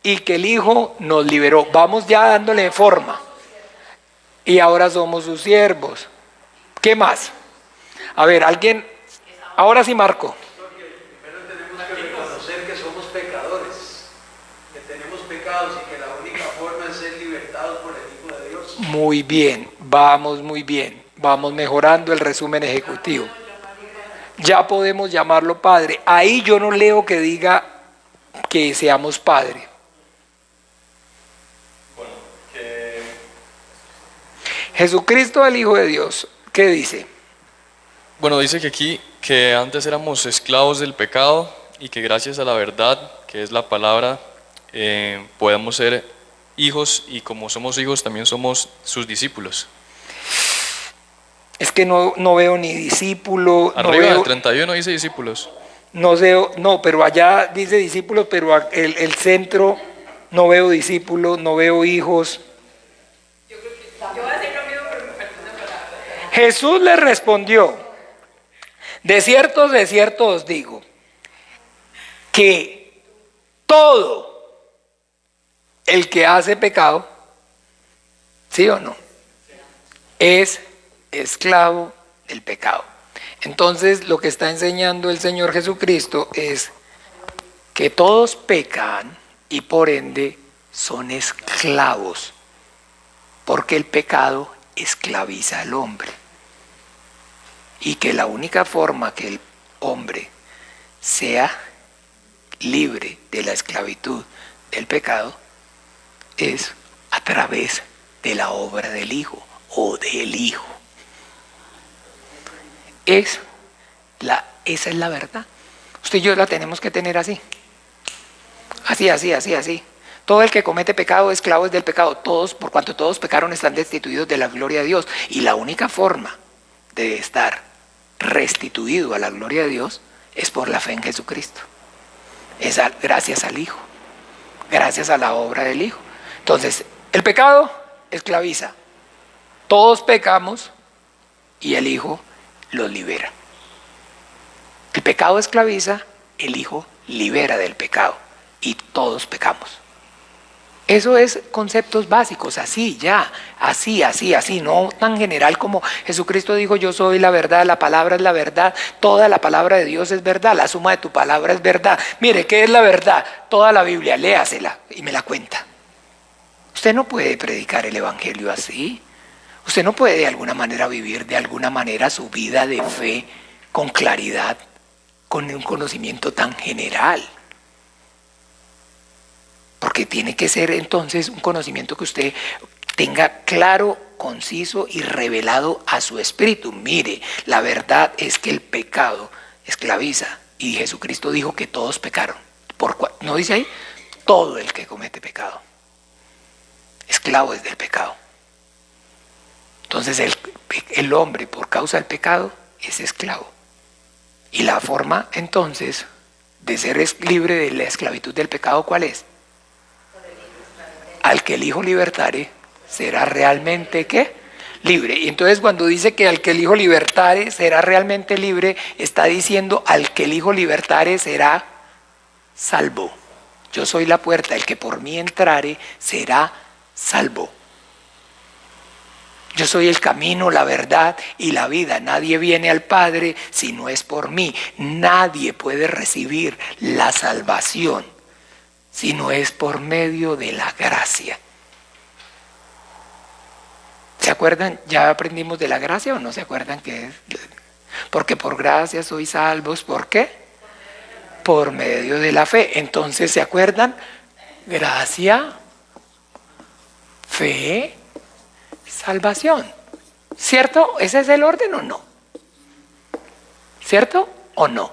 y que el Hijo nos liberó. Vamos ya dándole forma. Y ahora somos sus siervos. ¿Qué más? A ver, alguien, ahora sí Marco. Primero tenemos que reconocer que somos pecadores, que tenemos pecados y que la única forma es ser libertados por el Hijo de Dios. Muy bien, vamos muy bien. Vamos mejorando el resumen ejecutivo. Ya podemos llamarlo Padre. Ahí yo no leo que diga que seamos Padre. Jesucristo, el Hijo de Dios, ¿qué dice? Bueno, dice que aquí que antes éramos esclavos del pecado y que gracias a la verdad, que es la palabra, podemos ser hijos y como somos hijos también somos sus discípulos. Es que no veo ni discípulo, no Arriba veo, del 31 dice discípulos. no, pero allá dice discípulos, pero el centro no veo discípulos, no veo hijos. Jesús le respondió, de cierto os digo, que todo el que hace pecado, ¿sí o no?, es esclavo del pecado. Entonces, lo que está enseñando el Señor Jesucristo es que todos pecan y por ende son esclavos, porque el pecado esclaviza al hombre. Y que la única forma que el hombre sea libre de la esclavitud del pecado es a través de la obra del Hijo o del Hijo. Esa es la verdad. Usted y yo la tenemos que tener así. Así. Todo el que comete pecado, esclavo es del pecado. Todos, por cuanto todos pecaron, están destituidos de la gloria de Dios. Y la única forma de estar restituido a la gloria de Dios es por la fe en Jesucristo. Es gracias al Hijo, gracias a la obra del Hijo. Entonces, el pecado esclaviza. Todos pecamos y el Hijo los libera. El pecado esclaviza, el Hijo libera del pecado y todos pecamos. Eso es conceptos básicos, así, no tan general como Jesucristo dijo, yo soy la verdad, la palabra es la verdad, toda la palabra de Dios es verdad, la suma de tu palabra es verdad. Mire, ¿qué es la verdad? Toda la Biblia, léasela y me la cuenta. Usted no puede predicar el Evangelio así. Usted no puede de alguna manera vivir de alguna manera su vida de fe con claridad, con un conocimiento tan general. Porque tiene que ser entonces un conocimiento que usted tenga claro, conciso y revelado a su espíritu. Mire, la verdad es que el pecado esclaviza y Jesucristo dijo que todos pecaron. ¿No dice ahí? Todo el que comete pecado. Esclavo es del pecado. Entonces el hombre por causa del pecado es esclavo. Y la forma entonces de ser libre de la esclavitud del pecado, ¿cuál es? Al que el Hijo libertare será realmente ¿qué? Libre. Y entonces cuando dice que al que el Hijo libertare será realmente libre, está diciendo al que el Hijo libertare será salvo. Yo soy la puerta, el que por mí entrare será salvo. Yo soy el camino, la verdad y la vida. Nadie viene al Padre si no es por mí. Nadie puede recibir la salvación si no es por medio de la gracia. ¿Se acuerdan? ¿Ya aprendimos de la gracia o no se acuerdan qué es? Porque por gracia sois salvos. ¿Por qué? Por medio de la fe. Entonces, ¿se acuerdan? Gracia, fe salvación. ¿Cierto? ¿Ese es el orden o no? ¿Cierto o no?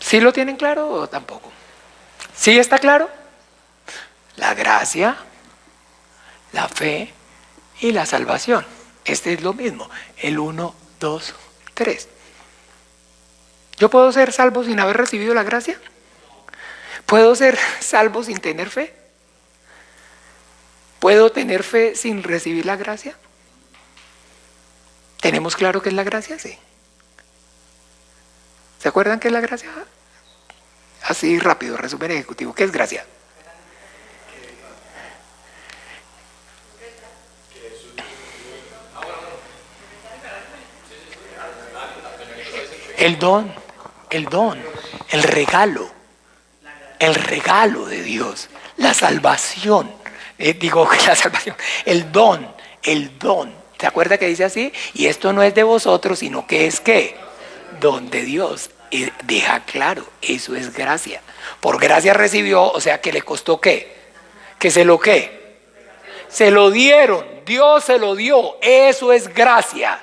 ¿Sí lo tienen claro o tampoco? ¿Sí está claro? La gracia, la fe y la salvación. Este es lo mismo, el 1, 2, 3. ¿Yo puedo ser salvo sin haber recibido la gracia? ¿Puedo ser salvo sin tener fe? ¿Puedo tener fe sin recibir la gracia? ¿Tenemos claro qué es la gracia? Sí. ¿Se acuerdan qué es la gracia? Así rápido, resumen ejecutivo. ¿Qué es gracia? El don, el regalo de Dios, la salvación, el don. ¿Se acuerda que dice así? Y esto no es de vosotros, sino que es ¿qué? Don de Dios. Y deja claro, eso es gracia. Por gracia recibió, o sea que le costó ¿qué? Que se lo ¿qué? Se lo dieron, Dios se lo dio, eso es gracia.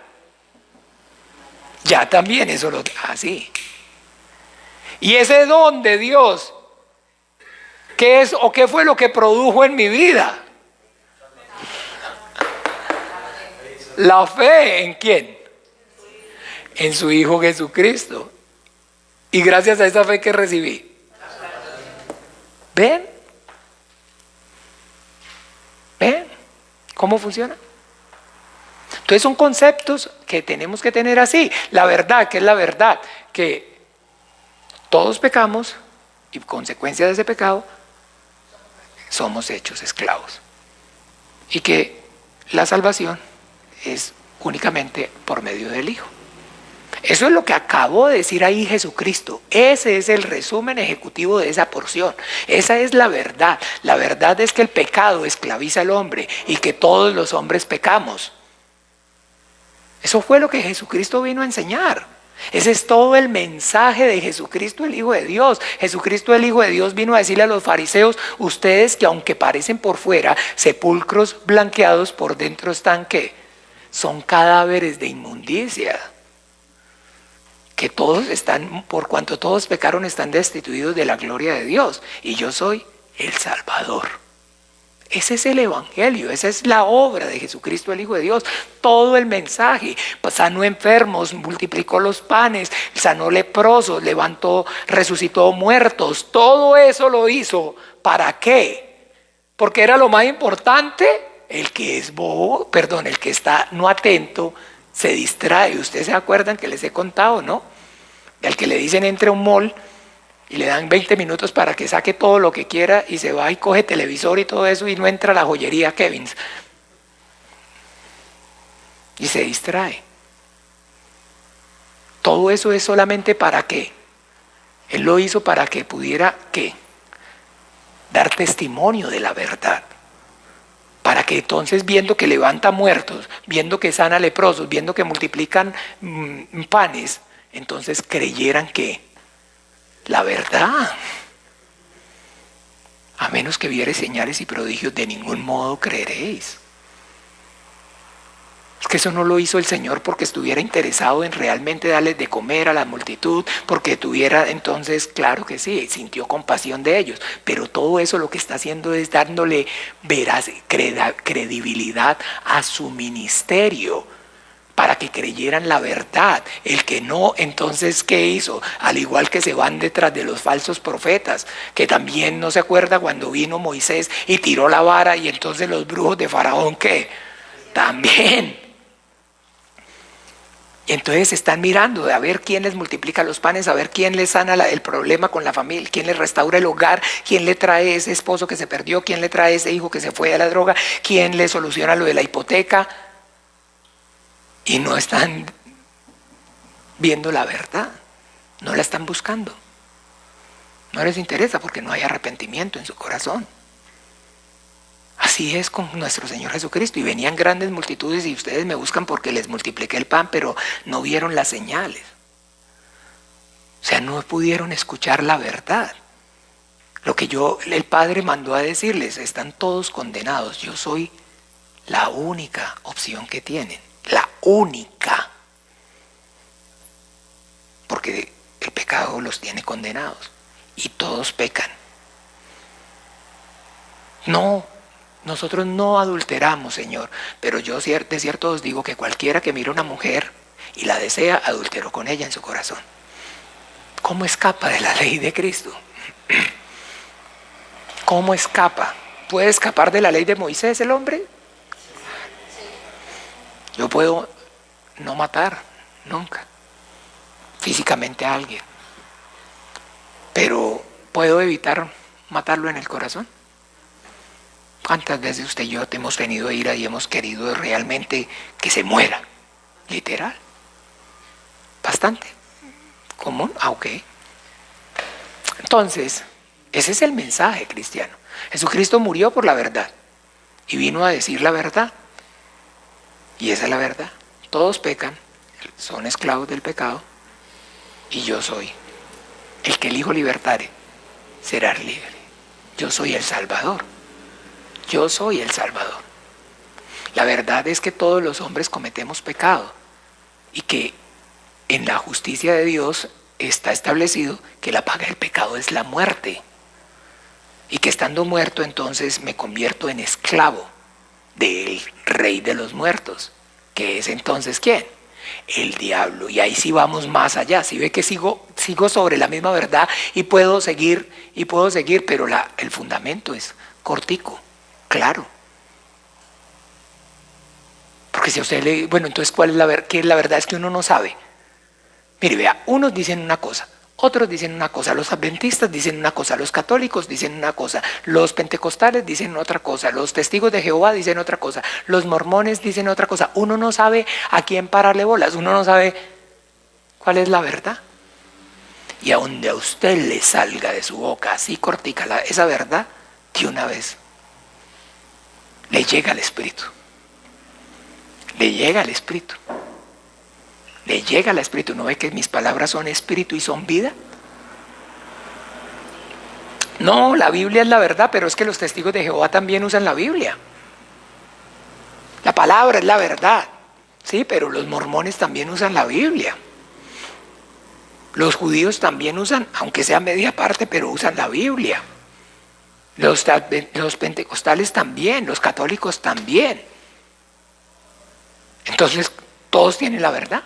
Ya también eso lo así. Y ese don de Dios, ¿qué es o qué fue lo que produjo en mi vida? La fe ¿en quién? En su Hijo Jesucristo. Y gracias a esa fe que recibí. ¿Ven? ¿Ven cómo funciona? Entonces son conceptos que tenemos que tener así. La verdad, ¿qué es la verdad? Que todos pecamos y consecuencia de ese pecado somos hechos esclavos. Y que la salvación es únicamente por medio del Hijo. Eso es lo que acabó de decir ahí Jesucristo. Ese es el resumen ejecutivo de esa porción. Esa es la verdad. La verdad es que el pecado esclaviza al hombre y que todos los hombres pecamos. Eso fue lo que Jesucristo vino a enseñar. Ese es todo el mensaje de Jesucristo, el Hijo de Dios. Jesucristo, el Hijo de Dios, vino a decirle a los fariseos: ustedes que aunque parecen por fuera sepulcros blanqueados, por dentro están ¿qué? Son cadáveres de inmundicia. Que todos están, por cuanto todos pecaron, están destituidos de la gloria de Dios. Y yo soy el Salvador. Ese es el Evangelio, esa es la obra de Jesucristo, el Hijo de Dios. Todo el mensaje: sanó enfermos, multiplicó los panes, sanó leprosos, levantó, resucitó muertos. Todo eso lo hizo. ¿Para qué? Porque era lo más importante. El que es bobo, el que está no atento, se distrae. Ustedes se acuerdan que les he contado, ¿no? Al que le dicen entre a un mall y le dan 20 minutos para que saque todo lo que quiera y se va y coge televisor y todo eso y no entra a la joyería Kevin's. Y se distrae. Todo eso es solamente para qué. Él lo hizo para que pudiera ¿qué? Dar testimonio de la verdad. Para que entonces, viendo que levanta muertos, viendo que sana leprosos, viendo que multiplican panes, entonces creyeran que la verdad. A menos que viere señales y prodigios, de ningún modo creeréis. Es que eso no lo hizo el Señor porque estuviera interesado en realmente darles de comer a la multitud, porque tuviera entonces, claro que sí, sintió compasión de ellos, pero todo eso lo que está haciendo es dándole credibilidad a su ministerio, para que creyeran la verdad. El que no, entonces, ¿qué hizo? Al igual que se van detrás de los falsos profetas, que también no se acuerda cuando vino Moisés y tiró la vara y entonces los brujos de Faraón, ¿qué? También. Y entonces están mirando a ver quién les multiplica los panes, a ver quién les sana el problema con la familia, quién les restaura el hogar, quién le trae ese esposo que se perdió, quién le trae ese hijo que se fue a la droga, quién le soluciona lo de la hipoteca. Y no están viendo la verdad, no la están buscando. No les interesa porque no hay arrepentimiento en su corazón. Así es con nuestro Señor Jesucristo. Y venían grandes multitudes y ustedes me buscan porque les multipliqué el pan, pero no vieron las señales. O sea, no pudieron escuchar la verdad. Lo que el Padre mandó a decirles: están todos condenados. Yo soy la única opción que tienen, la única. Porque el pecado los tiene condenados y todos pecan. No, nosotros no adulteramos, Señor, pero yo de cierto os digo que cualquiera que mire a una mujer y la desea, adulteró con ella en su corazón. ¿Cómo escapa de la ley de Cristo? ¿Cómo escapa? ¿Puede escapar de la ley de Moisés el hombre? Yo puedo no matar nunca físicamente a alguien, pero ¿puedo evitar matarlo en el corazón? ¿Cuántas veces usted y yo te hemos tenido ira y hemos querido realmente que se muera? Literal. Bastante común. Ok. Entonces, ese es el mensaje cristiano. Jesucristo murió por la verdad y vino a decir la verdad. Y esa es la verdad. Todos pecan, son esclavos del pecado, y yo soy el que el Hijo libertare será libre. Yo soy el Salvador. Yo soy el Salvador. La verdad es que todos los hombres cometemos pecado y que en la justicia de Dios está establecido que la paga del pecado es la muerte, y que estando muerto entonces me convierto en esclavo del Rey de los muertos, que es entonces ¿quién? El diablo. Y ahí sí vamos más allá. Si ve que sigo sobre la misma verdad y puedo seguir, pero el fundamento es cortico, claro. Porque si a usted le... Bueno, entonces ¿qué es la verdad? Es que uno no sabe. Mire, vea, unos dicen una cosa, otros dicen una cosa, los adventistas dicen una cosa, los católicos dicen una cosa, los pentecostales dicen otra cosa, los testigos de Jehová dicen otra cosa, los mormones dicen otra cosa. Uno no sabe a quién pararle bolas, uno no sabe cuál es la verdad. Y a donde a usted le salga de su boca así cortica esa verdad, de una vez le llega al Espíritu. Le llega al Espíritu. Le llega al Espíritu. ¿No ve que mis palabras son espíritu y son vida? No, la Biblia es la verdad, pero es que los testigos de Jehová también usan la Biblia. La palabra es la verdad, sí, pero los mormones también usan la Biblia. Los judíos también usan, aunque sea media parte, pero usan la Biblia. Los pentecostales también, los católicos también. Entonces, todos tienen la verdad.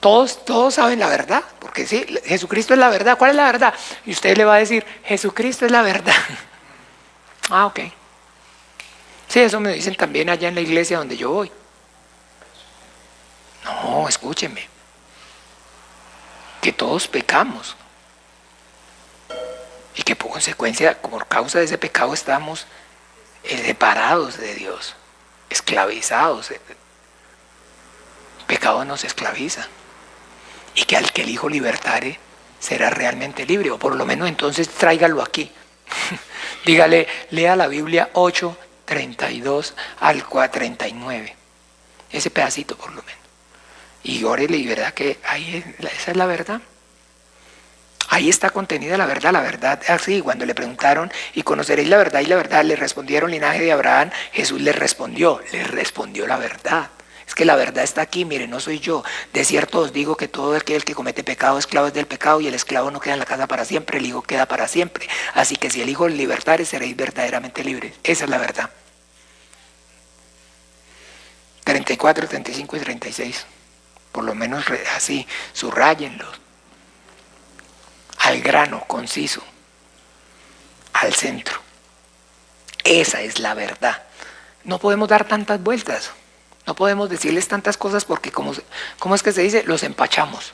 Todos saben la verdad, porque sí, Jesucristo es la verdad. ¿Cuál es la verdad? Y usted le va a decir, Jesucristo es la verdad. Ah, ok. Sí, eso me dicen también allá en la iglesia donde yo voy. No, escúcheme. Que todos pecamos. Y que por consecuencia, por causa de ese pecado, estamos separados de Dios, esclavizados. El pecado nos esclaviza. Y que al que el Hijo libertare será realmente libre, o por lo menos entonces tráigalo aquí. Dígale, lea la Biblia 8:32 al 39, ese pedacito por lo menos, y órele, y verdad que ahí esa es la verdad. Ahí está contenida la verdad así. Cuando le preguntaron, ¿y conoceréis la verdad? Y la verdad, le respondieron, linaje de Abraham. Jesús les respondió la verdad. Es que la verdad está aquí, mire, no soy yo. De cierto os digo que todo aquel que comete pecado, esclavo es del pecado, y el esclavo no queda en la casa para siempre, el hijo queda para siempre. Así que si el Hijo libertare, seréis verdaderamente libres. Esa es la verdad. 34, 35 y 36. Por lo menos así, subrayenlos. Al grano, conciso. Al centro. Esa es la verdad. No podemos dar tantas vueltas. No podemos decirles tantas cosas porque, ¿cómo es que se dice? Los empachamos.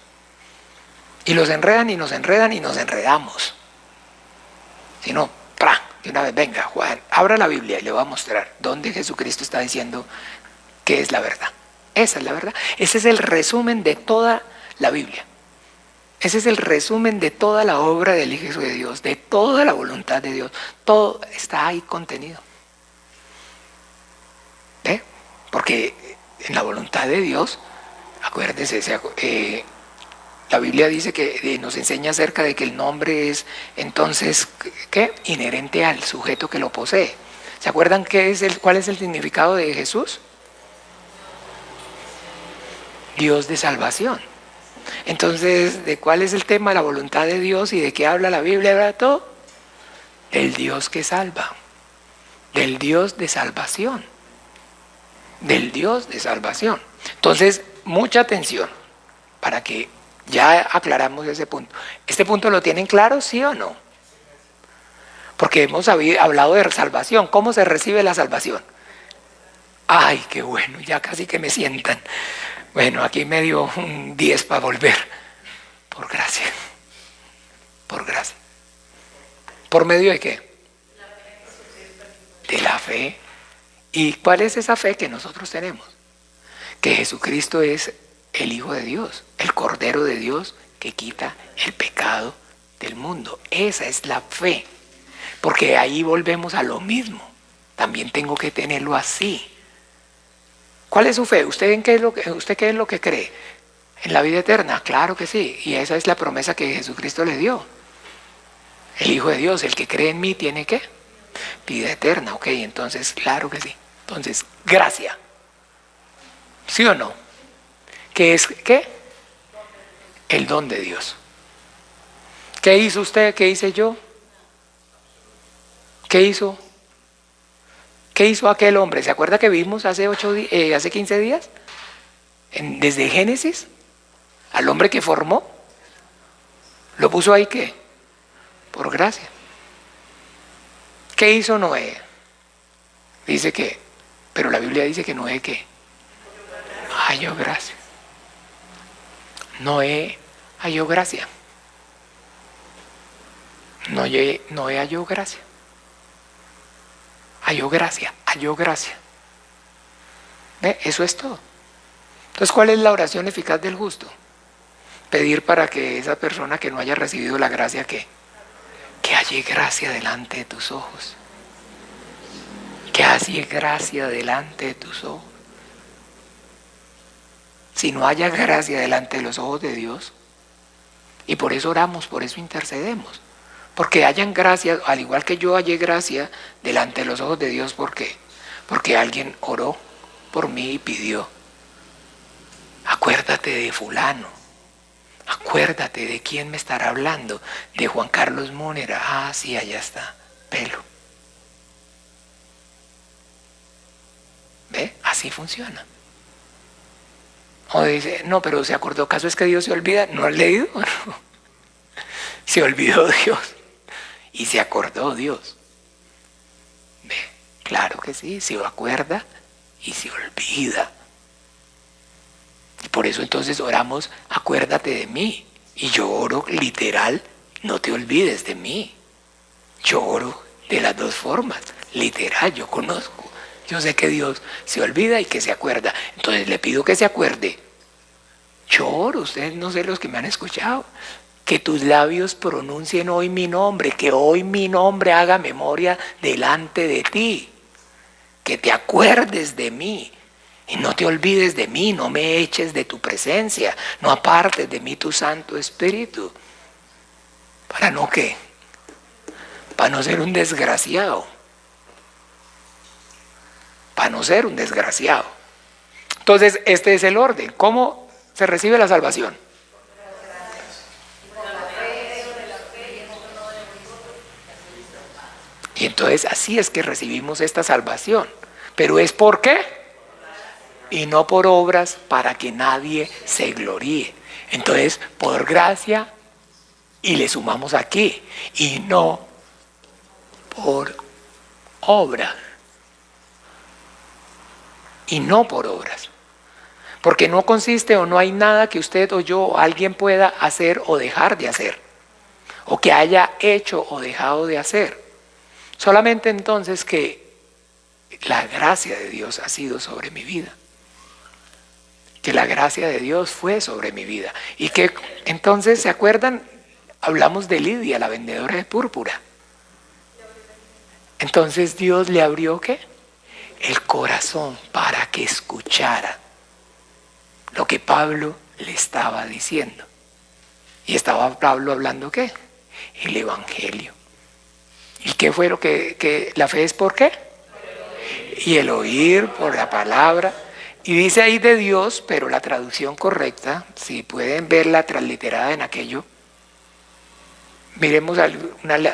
Y los enredan y nos enredan y nos enredamos. Si no, ¡pra! De una vez, venga, Juan, abra la Biblia y le voy a mostrar dónde Jesucristo está diciendo qué es la verdad. Esa es la verdad. Ese es el resumen de toda la Biblia. Ese es el resumen de toda la obra del Hijo de Dios, de toda la voluntad de Dios. Todo está ahí contenido. ¿Ve? Porque en la voluntad de Dios, acuérdense, la Biblia dice que nos enseña acerca de que el nombre es entonces, ¿qué? Inherente al sujeto que lo posee. ¿Se acuerdan cuál es el significado de Jesús? Dios de salvación. Entonces, ¿de cuál es el tema? La voluntad de Dios. ¿Y de qué habla la Biblia? ¿Habla todo? Del Dios que salva. Del Dios de salvación. Del Dios de salvación. Entonces, mucha atención para que ya aclaramos ese punto. ¿Este punto lo tienen claro, sí o no? Porque hemos hablado de salvación. ¿Cómo se recibe la salvación? Ay, qué bueno, ya casi que me sientan. Bueno, aquí me dio un 10 para volver. Por gracia. Por gracia. ¿Por medio de qué? De la fe. ¿Y cuál es esa fe que nosotros tenemos? Que Jesucristo es el Hijo de Dios, el Cordero de Dios que quita el pecado del mundo. Esa es la fe. Porque ahí volvemos a lo mismo. También tengo que tenerlo así. ¿Cuál es su fe? ¿Usted qué es lo que cree? ¿En la vida eterna? Claro que sí. Y esa es la promesa que Jesucristo le dio. El Hijo de Dios, el que cree en mí, ¿tiene qué? Vida eterna, ok. Entonces, claro que sí. Entonces, gracia. ¿Sí o no? ¿Qué es qué? El don de Dios. ¿Qué hizo usted? ¿Qué hice yo? ¿Qué hizo? ¿Qué hizo aquel hombre? ¿Se acuerda que vimos hace 15 días? Desde Génesis, al hombre que formó, lo puso ahí ¿qué? Por gracia. ¿Qué hizo Noé? Dice que, pero la Biblia dice que Noé ¿qué? Halló gracia. Noé halló gracia. Noé halló gracia. Halló gracia, halló gracia. ¿Ve? Eso es todo. Entonces, ¿cuál es la oración eficaz del justo? Pedir para que esa persona que no haya recibido la gracia, que halle gracia delante de tus ojos. Que halle gracia delante de tus ojos. Si no haya gracia delante de los ojos de Dios, y por eso oramos, por eso intercedemos. Porque hayan gracia, al igual que yo hallé gracia delante de los ojos de Dios. ¿Por qué? Porque alguien oró por mí y pidió: acuérdate de fulano, acuérdate de quién me estará hablando, de Juan Carlos Múnera. Ah, sí, allá está, pelo. ¿Ve? Así funciona. O dice, no, pero se acordó, ¿caso es que Dios se olvida? ¿No has leído? Se olvidó Dios. Y se acordó Dios. ¿Ve? Claro que sí, se acuerda y se olvida. Y por eso entonces oramos, acuérdate de mí. Y yo oro literal, no te olvides de mí. Yo oro de las dos formas, literal, yo conozco. Yo sé que Dios se olvida y que se acuerda. Entonces le pido que se acuerde. Yo oro, ustedes no sé los que me han escuchado. Que tus labios pronuncien hoy mi nombre, que hoy mi nombre haga memoria delante de ti, que te acuerdes de mí y no te olvides de mí, no me eches de tu presencia, no apartes de mí tu Santo Espíritu. ¿Para no qué? Para no ser un desgraciado, para no ser un desgraciado. Entonces, este es el orden. ¿Cómo se recibe la salvación? Y entonces así es que recibimos esta salvación. ¿Pero es por qué? Y no por obras, para que nadie se gloríe. Entonces, por gracia, y le sumamos aquí, y no por obras. Y no por obras. Porque no consiste o no hay nada que usted o yo o alguien pueda hacer o dejar de hacer. O que haya hecho o dejado de hacer. Solamente entonces que la gracia de Dios ha sido sobre mi vida. Que la gracia de Dios fue sobre mi vida. Y que entonces, ¿se acuerdan? Hablamos de Lidia, la vendedora de púrpura. Entonces Dios le abrió ¿qué? El corazón para que escuchara lo que Pablo le estaba diciendo. Y estaba Pablo hablando ¿qué? El Evangelio. ¿Y qué fue lo que la fe es por qué? y el oír por la palabra. Y dice ahí de Dios, pero la traducción correcta, si pueden verla transliterada en aquello, miremos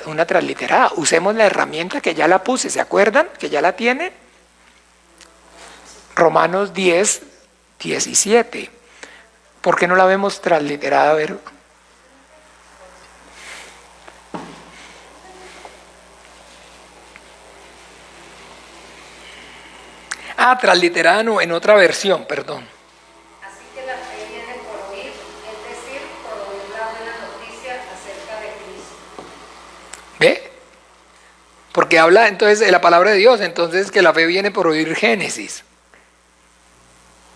una transliterada, usemos la herramienta que ya la puse, ¿se acuerdan? Que ya la tienen. Romanos 10, 17. ¿Por qué no la vemos transliterada? A ver. Transliterada no, en otra versión, perdón. Así que la fe viene por oír, es decir, por oír la buena noticia acerca de Cristo. ¿Ve? Porque habla entonces de la palabra de Dios, entonces que la fe viene por oír Génesis.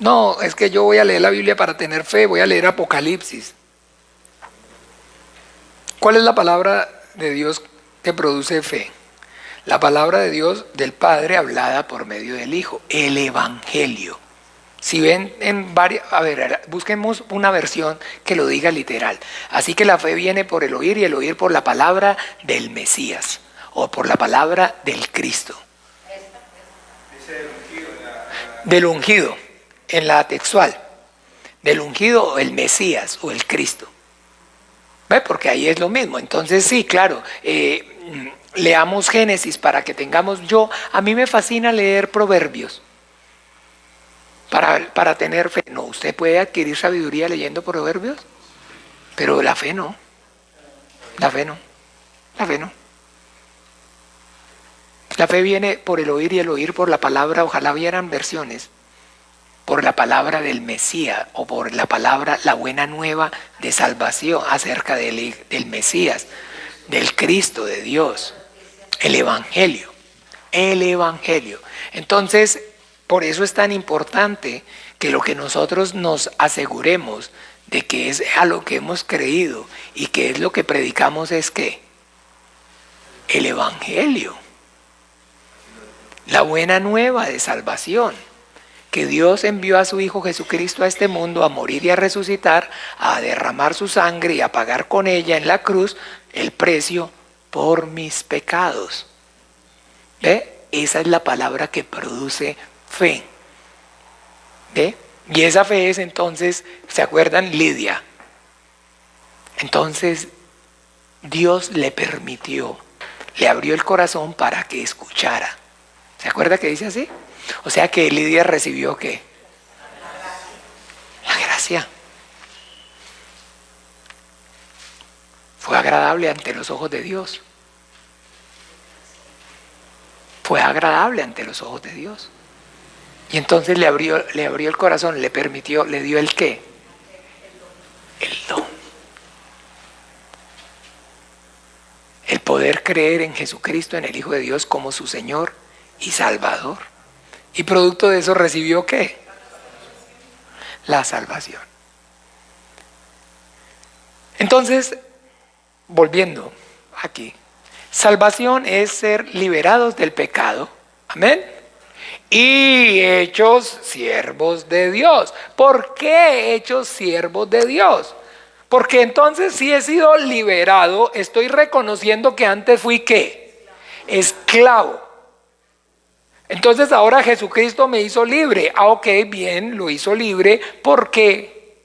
No, es que yo voy a leer la Biblia para tener fe, voy a leer Apocalipsis. ¿Cuál es la palabra de Dios que produce fe? La palabra de Dios del Padre hablada por medio del Hijo, el Evangelio. Si ven en varias, a ver, busquemos una versión que lo diga literal. Así que la fe viene por el oír y el oír por la palabra del Mesías o por la palabra del Cristo. Del ungido, en la textual. Del ungido, el Mesías o el Cristo. ¿Ve? Porque ahí es lo mismo. Entonces sí, claro, leamos Génesis para que tengamos a mí me fascina leer Proverbios para tener fe. No, usted puede adquirir sabiduría leyendo Proverbios, pero la fe no. La fe no. La fe no. La fe viene por el oír y el oír por la palabra, ojalá vieran versiones, por la palabra del Mesías o por la palabra, la buena nueva de salvación acerca del Mesías, del Cristo de Dios, el Evangelio, el Evangelio. Entonces, por eso es tan importante que lo que nosotros nos aseguremos de que es a lo que hemos creído y que es lo que predicamos es que el Evangelio, la buena nueva de salvación, que Dios envió a su Hijo Jesucristo a este mundo a morir y a resucitar, a derramar su sangre y a pagar con ella en la cruz el precio por mis pecados. ¿Ve? Esa es la palabra que produce fe. ¿Ve? Y esa fe es entonces, ¿se acuerdan? Lidia. Entonces, Dios le permitió, le abrió el corazón para que escuchara. ¿Se acuerda que dice así? O sea que Lidia recibió ¿qué? La gracia. Fue agradable ante los ojos de Dios. Fue agradable ante los ojos de Dios. Y entonces le abrió el corazón, le permitió, le dio el ¿qué? El don. El poder creer en Jesucristo, en el Hijo de Dios como su Señor y Salvador. Y producto de eso recibió ¿qué? La salvación. Entonces, volviendo aquí, salvación es ser liberados del pecado, amén, y hechos siervos de Dios. ¿Por qué hechos siervos de Dios? Porque entonces si he sido liberado, estoy reconociendo que antes fui ¿qué? Esclavo. Entonces ahora Jesucristo me hizo libre. Ok, bien, lo hizo libre. ¿Por qué?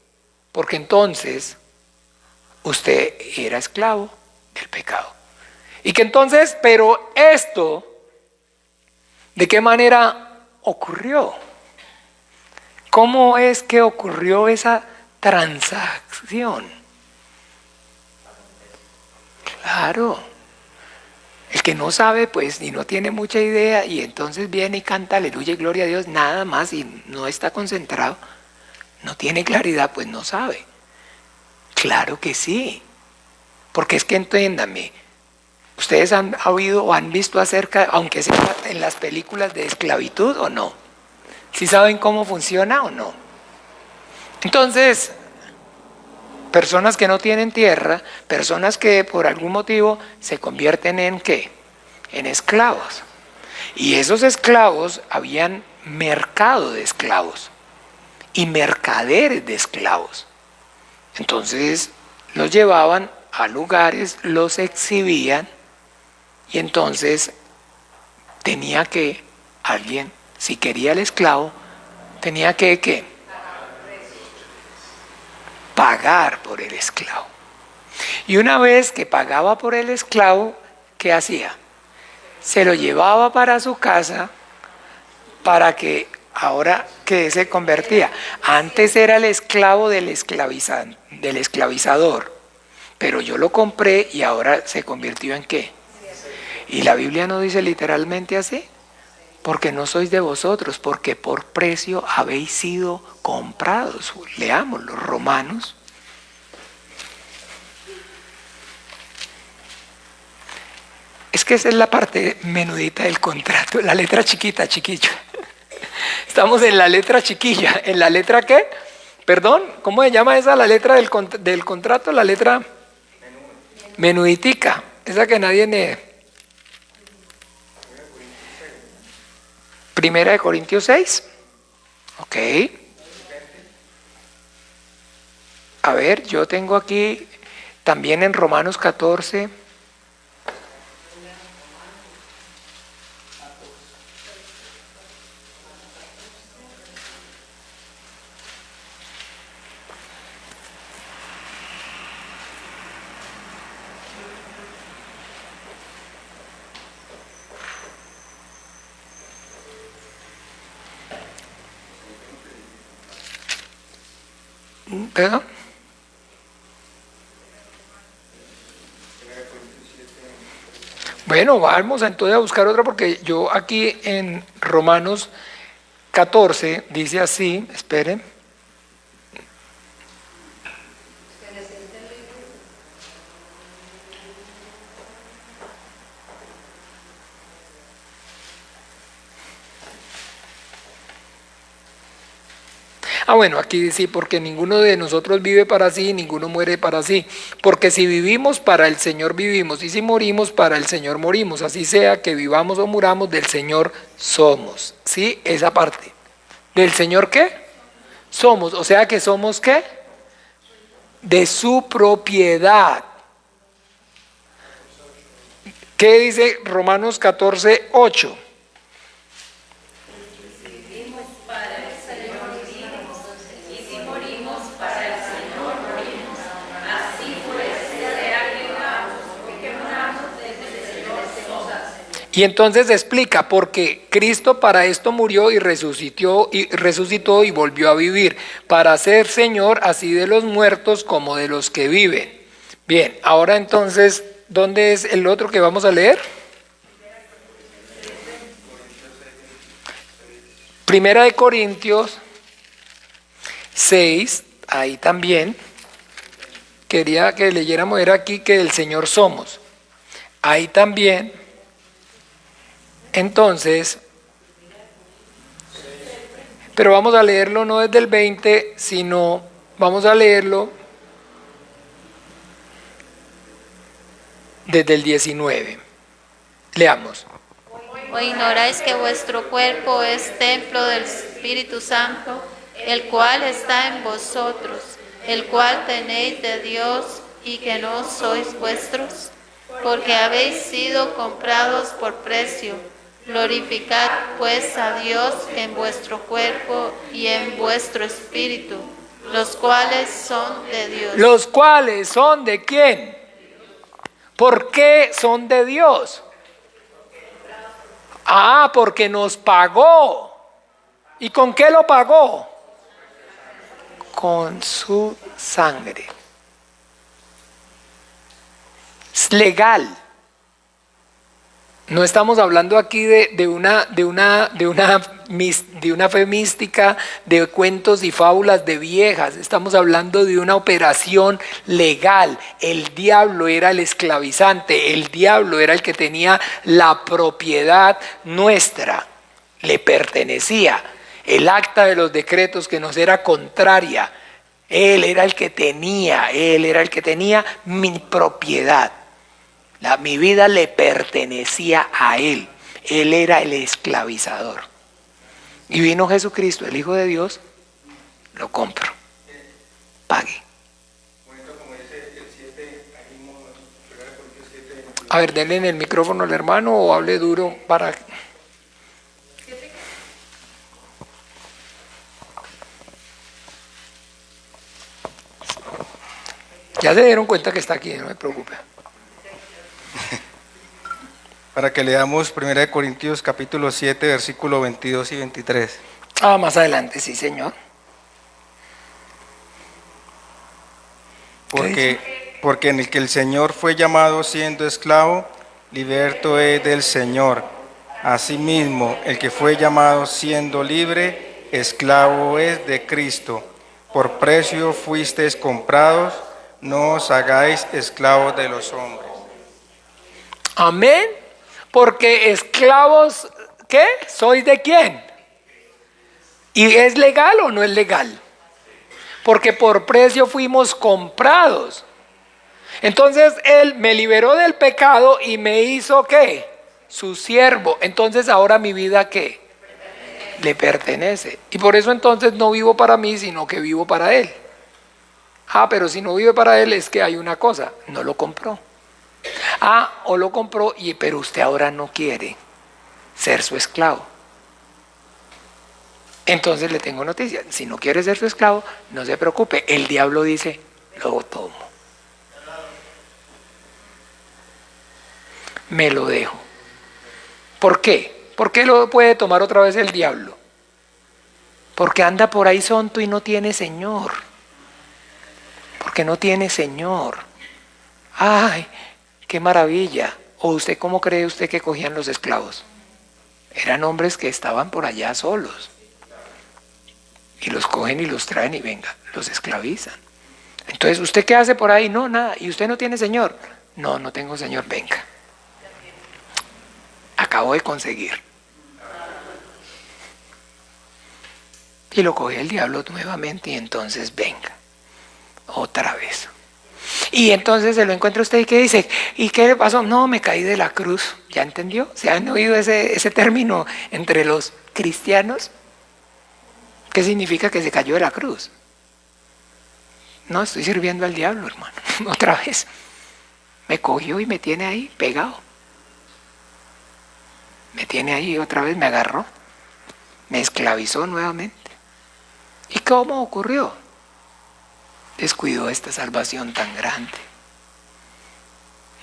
Porque entonces usted era esclavo del pecado. Y que entonces, pero esto, ¿de qué manera ocurrió? ¿Cómo es que ocurrió esa transacción? Claro. El que no sabe, pues, y no tiene mucha idea, y entonces viene y canta aleluya y gloria a Dios, nada más, y no está concentrado, no tiene claridad, pues no sabe. Claro que sí. Porque es que entiéndame, ustedes han oído o han visto acerca, aunque sea en las películas de esclavitud o no. ¿Sí saben cómo funciona o no? Entonces, personas que no tienen tierra, personas que por algún motivo se convierten en ¿qué? En esclavos. Y esos esclavos, habían mercado de esclavos y mercaderes de esclavos. Entonces los llevaban a lugares, los exhibían y entonces tenía que Alguien, si quería el esclavo, tenía que ¿qué? Pagar por el esclavo. Y una vez que pagaba por el esclavo, ¿qué hacía? Se lo llevaba para su casa para que ahora que se convertía. Antes era el esclavo del esclavizador, pero yo lo compré y ahora se convirtió en ¿qué? Y la Biblia no dice literalmente así, porque no sois de vosotros, porque por precio habéis sido comprados. Leamos los Romanos. Es que esa es la parte menudita del contrato, la letra chiquita, chiquillo. Estamos en la letra chiquilla. ¿En la letra qué? Perdón, ¿cómo se llama esa? La letra del contrato, la letra menuditica. Esa que nadie ne... Primera de Corintios 6. Ok. A ver, yo tengo aquí también en Romanos 14. ¿Perdón? Bueno, vamos entonces a buscar otra porque yo aquí en Romanos 14 dice así, esperen. Ah, bueno, aquí dice, porque ninguno de nosotros vive para sí, ninguno muere para sí. Porque si vivimos, para el Señor vivimos, y si morimos, para el Señor morimos. Así sea que vivamos o muramos, del Señor somos. ¿Sí? Esa parte. ¿Del Señor qué? Somos. O sea que somos ¿qué? De su propiedad. ¿Qué dice Romanos 14, 8? Y entonces explica, porque Cristo para esto murió y resucitó y volvió a vivir, para ser Señor así de los muertos como de los que viven. Bien, ahora entonces, ¿dónde es el otro que vamos a leer? Primera de Corintios 6, ahí también. Quería que leyéramos, era aquí que del Señor somos. Ahí también. Entonces, pero vamos a leerlo no desde el 20, sino vamos a leerlo desde el 19. Leamos. ¿O ignoráis que vuestro cuerpo es templo del Espíritu Santo, el cual está en vosotros, el cual tenéis de Dios y que no sois vuestros? Porque habéis sido comprados por precio. Glorificad pues a Dios en vuestro cuerpo y en vuestro espíritu, los cuales son de Dios. ¿Los cuales son de quién? ¿Por qué son de Dios? Ah, porque nos pagó. ¿Y con qué lo pagó? Con su sangre. Es legal. No estamos hablando aquí de una fe mística, de cuentos y fábulas de viejas. Estamos hablando de una operación legal. El diablo era el esclavizante, el diablo era el que tenía la propiedad nuestra, le pertenecía. El acta de los decretos que nos era contraria, él era el que tenía mi propiedad. Mi vida le pertenecía a él. Él era el esclavizador. Y vino Jesucristo, el Hijo de Dios, lo compro. Pague. A ver, denle en el micrófono al hermano o hable duro para... Ya se dieron cuenta que está aquí, no me preocupe. Para que leamos 1 Corintios capítulo 7, versículo 22 y 23. Más adelante, sí, señor. Porque en el que el Señor fue llamado siendo esclavo, liberto es del Señor. Asimismo, el que fue llamado siendo libre, esclavo es de Cristo. Por precio fuisteis comprados, no os hagáis esclavos de los hombres. Amén. Porque esclavos, ¿qué? ¿Sois de quién? ¿Y es legal o no es legal? Porque por precio fuimos comprados. Entonces Él me liberó del pecado y me hizo ¿qué? Su siervo. Entonces ahora mi vida ¿qué? Le pertenece. Y por eso entonces no vivo para mí, sino que vivo para Él. Pero si no vive para Él es que hay una cosa, no lo compró. O lo compró, pero usted ahora no quiere ser su esclavo. Entonces le tengo noticia, si no quiere ser su esclavo, no se preocupe, el diablo dice, lo tomo. Me lo dejo. ¿Por qué? ¿Por qué lo puede tomar otra vez el diablo? Porque anda por ahí sonto y no tiene Señor. Porque no tiene Señor. ¡Ay, qué maravilla! ¿O usted cómo cree usted que cogían los esclavos? Eran hombres que estaban por allá solos. Y los cogen y los traen y venga, los esclavizan. Entonces, ¿usted qué hace por ahí? No, nada. ¿Y usted no tiene Señor? No, no tengo Señor, venga. Acabo de conseguir. Y lo coge el diablo nuevamente y entonces venga, otra vez. Y entonces se lo encuentra usted y ¿qué dice? ¿Y qué le pasó? No, me caí de la cruz. ¿Ya entendió? ¿Se han oído ese término entre los cristianos? ¿Qué significa que se cayó de la cruz? No, estoy sirviendo al diablo, hermano. Otra vez. Me cogió y me tiene ahí pegado. Me tiene ahí otra vez, me agarró. Me esclavizó nuevamente. ¿Y cómo ocurrió? Descuidó esta salvación tan grande.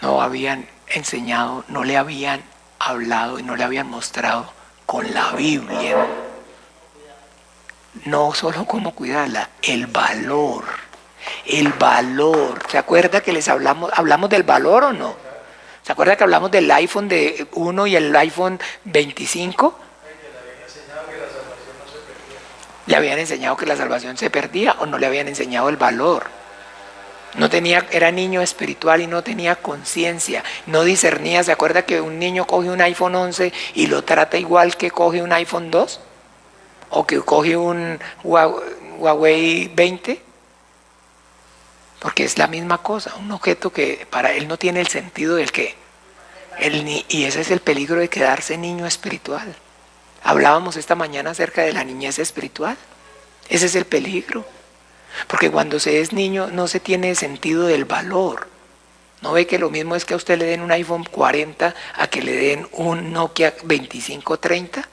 No habían enseñado, no le habían hablado y no le habían mostrado con la Biblia. No solo cómo cuidarla, el valor. El valor. ¿Se acuerda que les hablamos del valor o no? ¿Se acuerda que hablamos del iPhone de 1 y el iPhone 25? ¿Le habían enseñado que la salvación se perdía o no le habían enseñado el valor? No tenía, era niño espiritual y no tenía conciencia, no discernía. ¿Se acuerda que un niño coge un iPhone 11 y lo trata igual que coge un iPhone 2? ¿O que coge un Huawei 20? Porque es la misma cosa, un objeto que para él no tiene el sentido del que. Y ese es el peligro de quedarse niño espiritual. Hablábamos esta mañana acerca de la niñez espiritual. Ese es el peligro. Porque cuando se es niño no se tiene sentido del valor. ¿No ve que lo mismo es que a usted le den un iPhone 40 a que le den un Nokia 2530?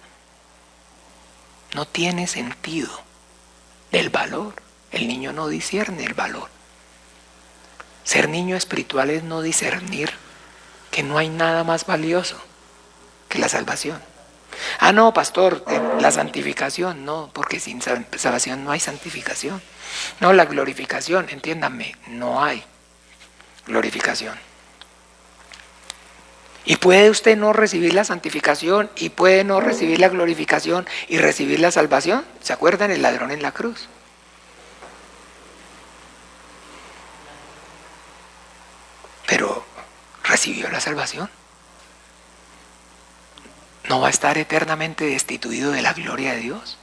No tiene sentido del valor. El niño no discierne el valor. Ser niño espiritual es no discernir que no hay nada más valioso que la salvación. No, pastor, la santificación, no, porque sin salvación no hay santificación. No, la glorificación, entiéndanme, no hay glorificación. Y puede usted no recibir la santificación y puede no recibir la glorificación y recibir la salvación. ¿Se acuerdan el ladrón en la cruz? Pero recibió la salvación. ¿No va a estar eternamente destituido de la gloria de Dios?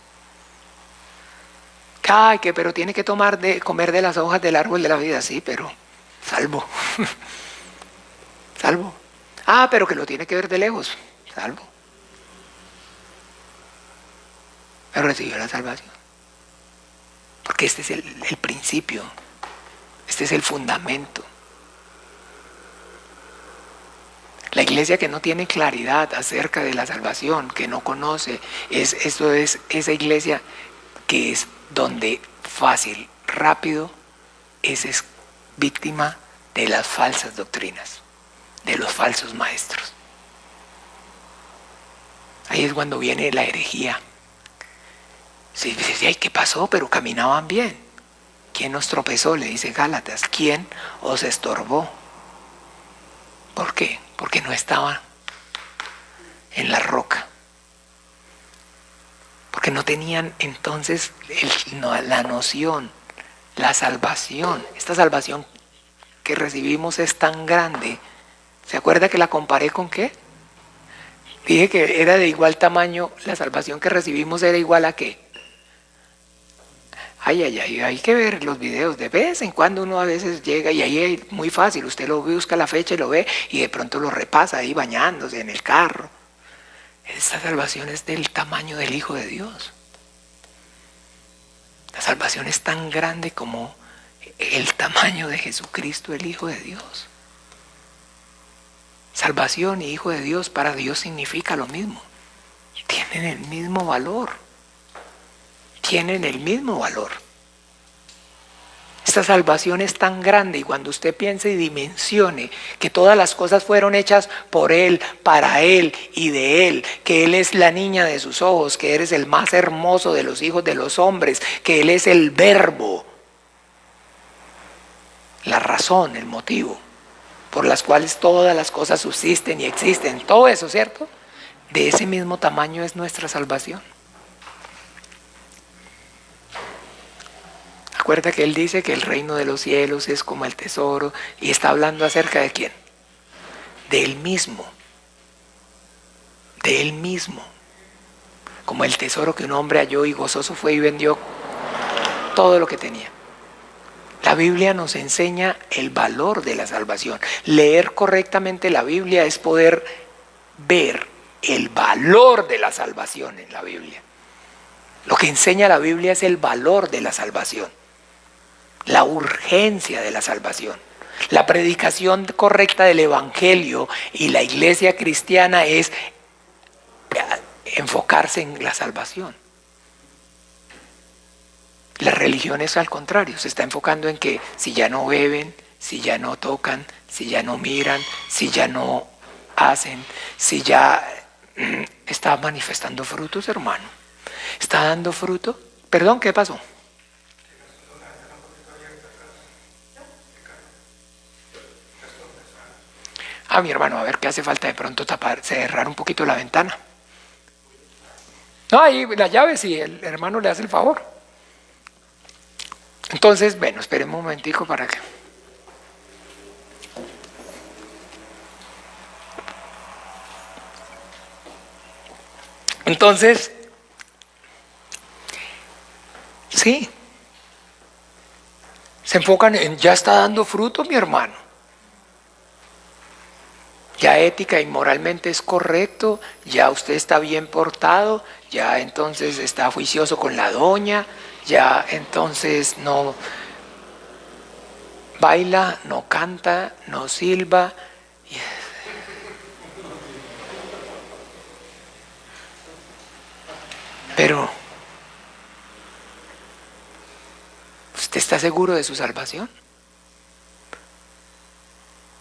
Pero tiene que comer de las hojas del árbol de la vida, sí, pero salvo. Salvo. Pero que lo tiene que ver de lejos, salvo. Pero recibió la salvación. Porque este es el principio, este es el fundamento. La iglesia que no tiene claridad acerca de la salvación, que no conoce, es esa iglesia que es donde fácil, rápido, es víctima de las falsas doctrinas, de los falsos maestros. Ahí es cuando viene la herejía. Si dices, ay, ¿qué pasó? Pero caminaban bien. ¿Quién nos tropezó? Le dice Gálatas. ¿Quién os estorbó? ¿Por qué? Porque no estaban en la roca. Porque no tenían entonces la noción, la salvación. Esta salvación que recibimos es tan grande. ¿Se acuerda que la comparé con qué? Dije que era de igual tamaño, la salvación que recibimos era igual a qué. Hay que ver los videos. De vez en cuando uno a veces llega y ahí es muy fácil. Usted lo busca la fecha y lo ve y de pronto lo repasa ahí bañándose en el carro. Esta salvación es del tamaño del Hijo de Dios. La salvación es tan grande como el tamaño de Jesucristo, el Hijo de Dios. Salvación y Hijo de Dios para Dios significa lo mismo. Tienen el mismo valor. Tienen el mismo valor. Esta salvación es tan grande y cuando usted piense y dimensione que todas las cosas fueron hechas por Él, para Él y de Él, que Él es la niña de sus ojos, que eres el más hermoso de los hijos de los hombres, que Él es el verbo, la razón, el motivo por las cuales todas las cosas subsisten y existen, todo eso, ¿cierto? De ese mismo tamaño es nuestra salvación. Acuerda que Él dice que el reino de los cielos es como el tesoro y está hablando acerca de ¿quién? De Él mismo. De Él mismo. Como el tesoro que un hombre halló y gozoso fue y vendió todo lo que tenía. La Biblia nos enseña el valor de la salvación. Leer correctamente la Biblia es poder ver el valor de la salvación en la Biblia. Lo que enseña la Biblia es el valor de la salvación, la urgencia de la salvación. La predicación correcta del Evangelio y la iglesia cristiana es enfocarse en la salvación. La religión es al contrario, se está enfocando en que si ya no beben, si ya no tocan, si ya no miran, si ya no hacen, si ya está manifestando frutos, hermano. ¿Está dando fruto? Perdón, ¿qué pasó? Mi hermano, a ver qué hace falta de pronto tapar, cerrar un poquito la ventana. No, ahí la llave, si el hermano le hace el favor. Entonces, bueno, esperemos un momentico para que... Entonces, sí, se enfocan en ya está dando fruto, mi hermano. Ya ética y moralmente es correcto, ya usted está bien portado, ya entonces está juicioso con la doña, ya entonces no baila, no canta, no silba. Pero, ¿usted está seguro de su salvación?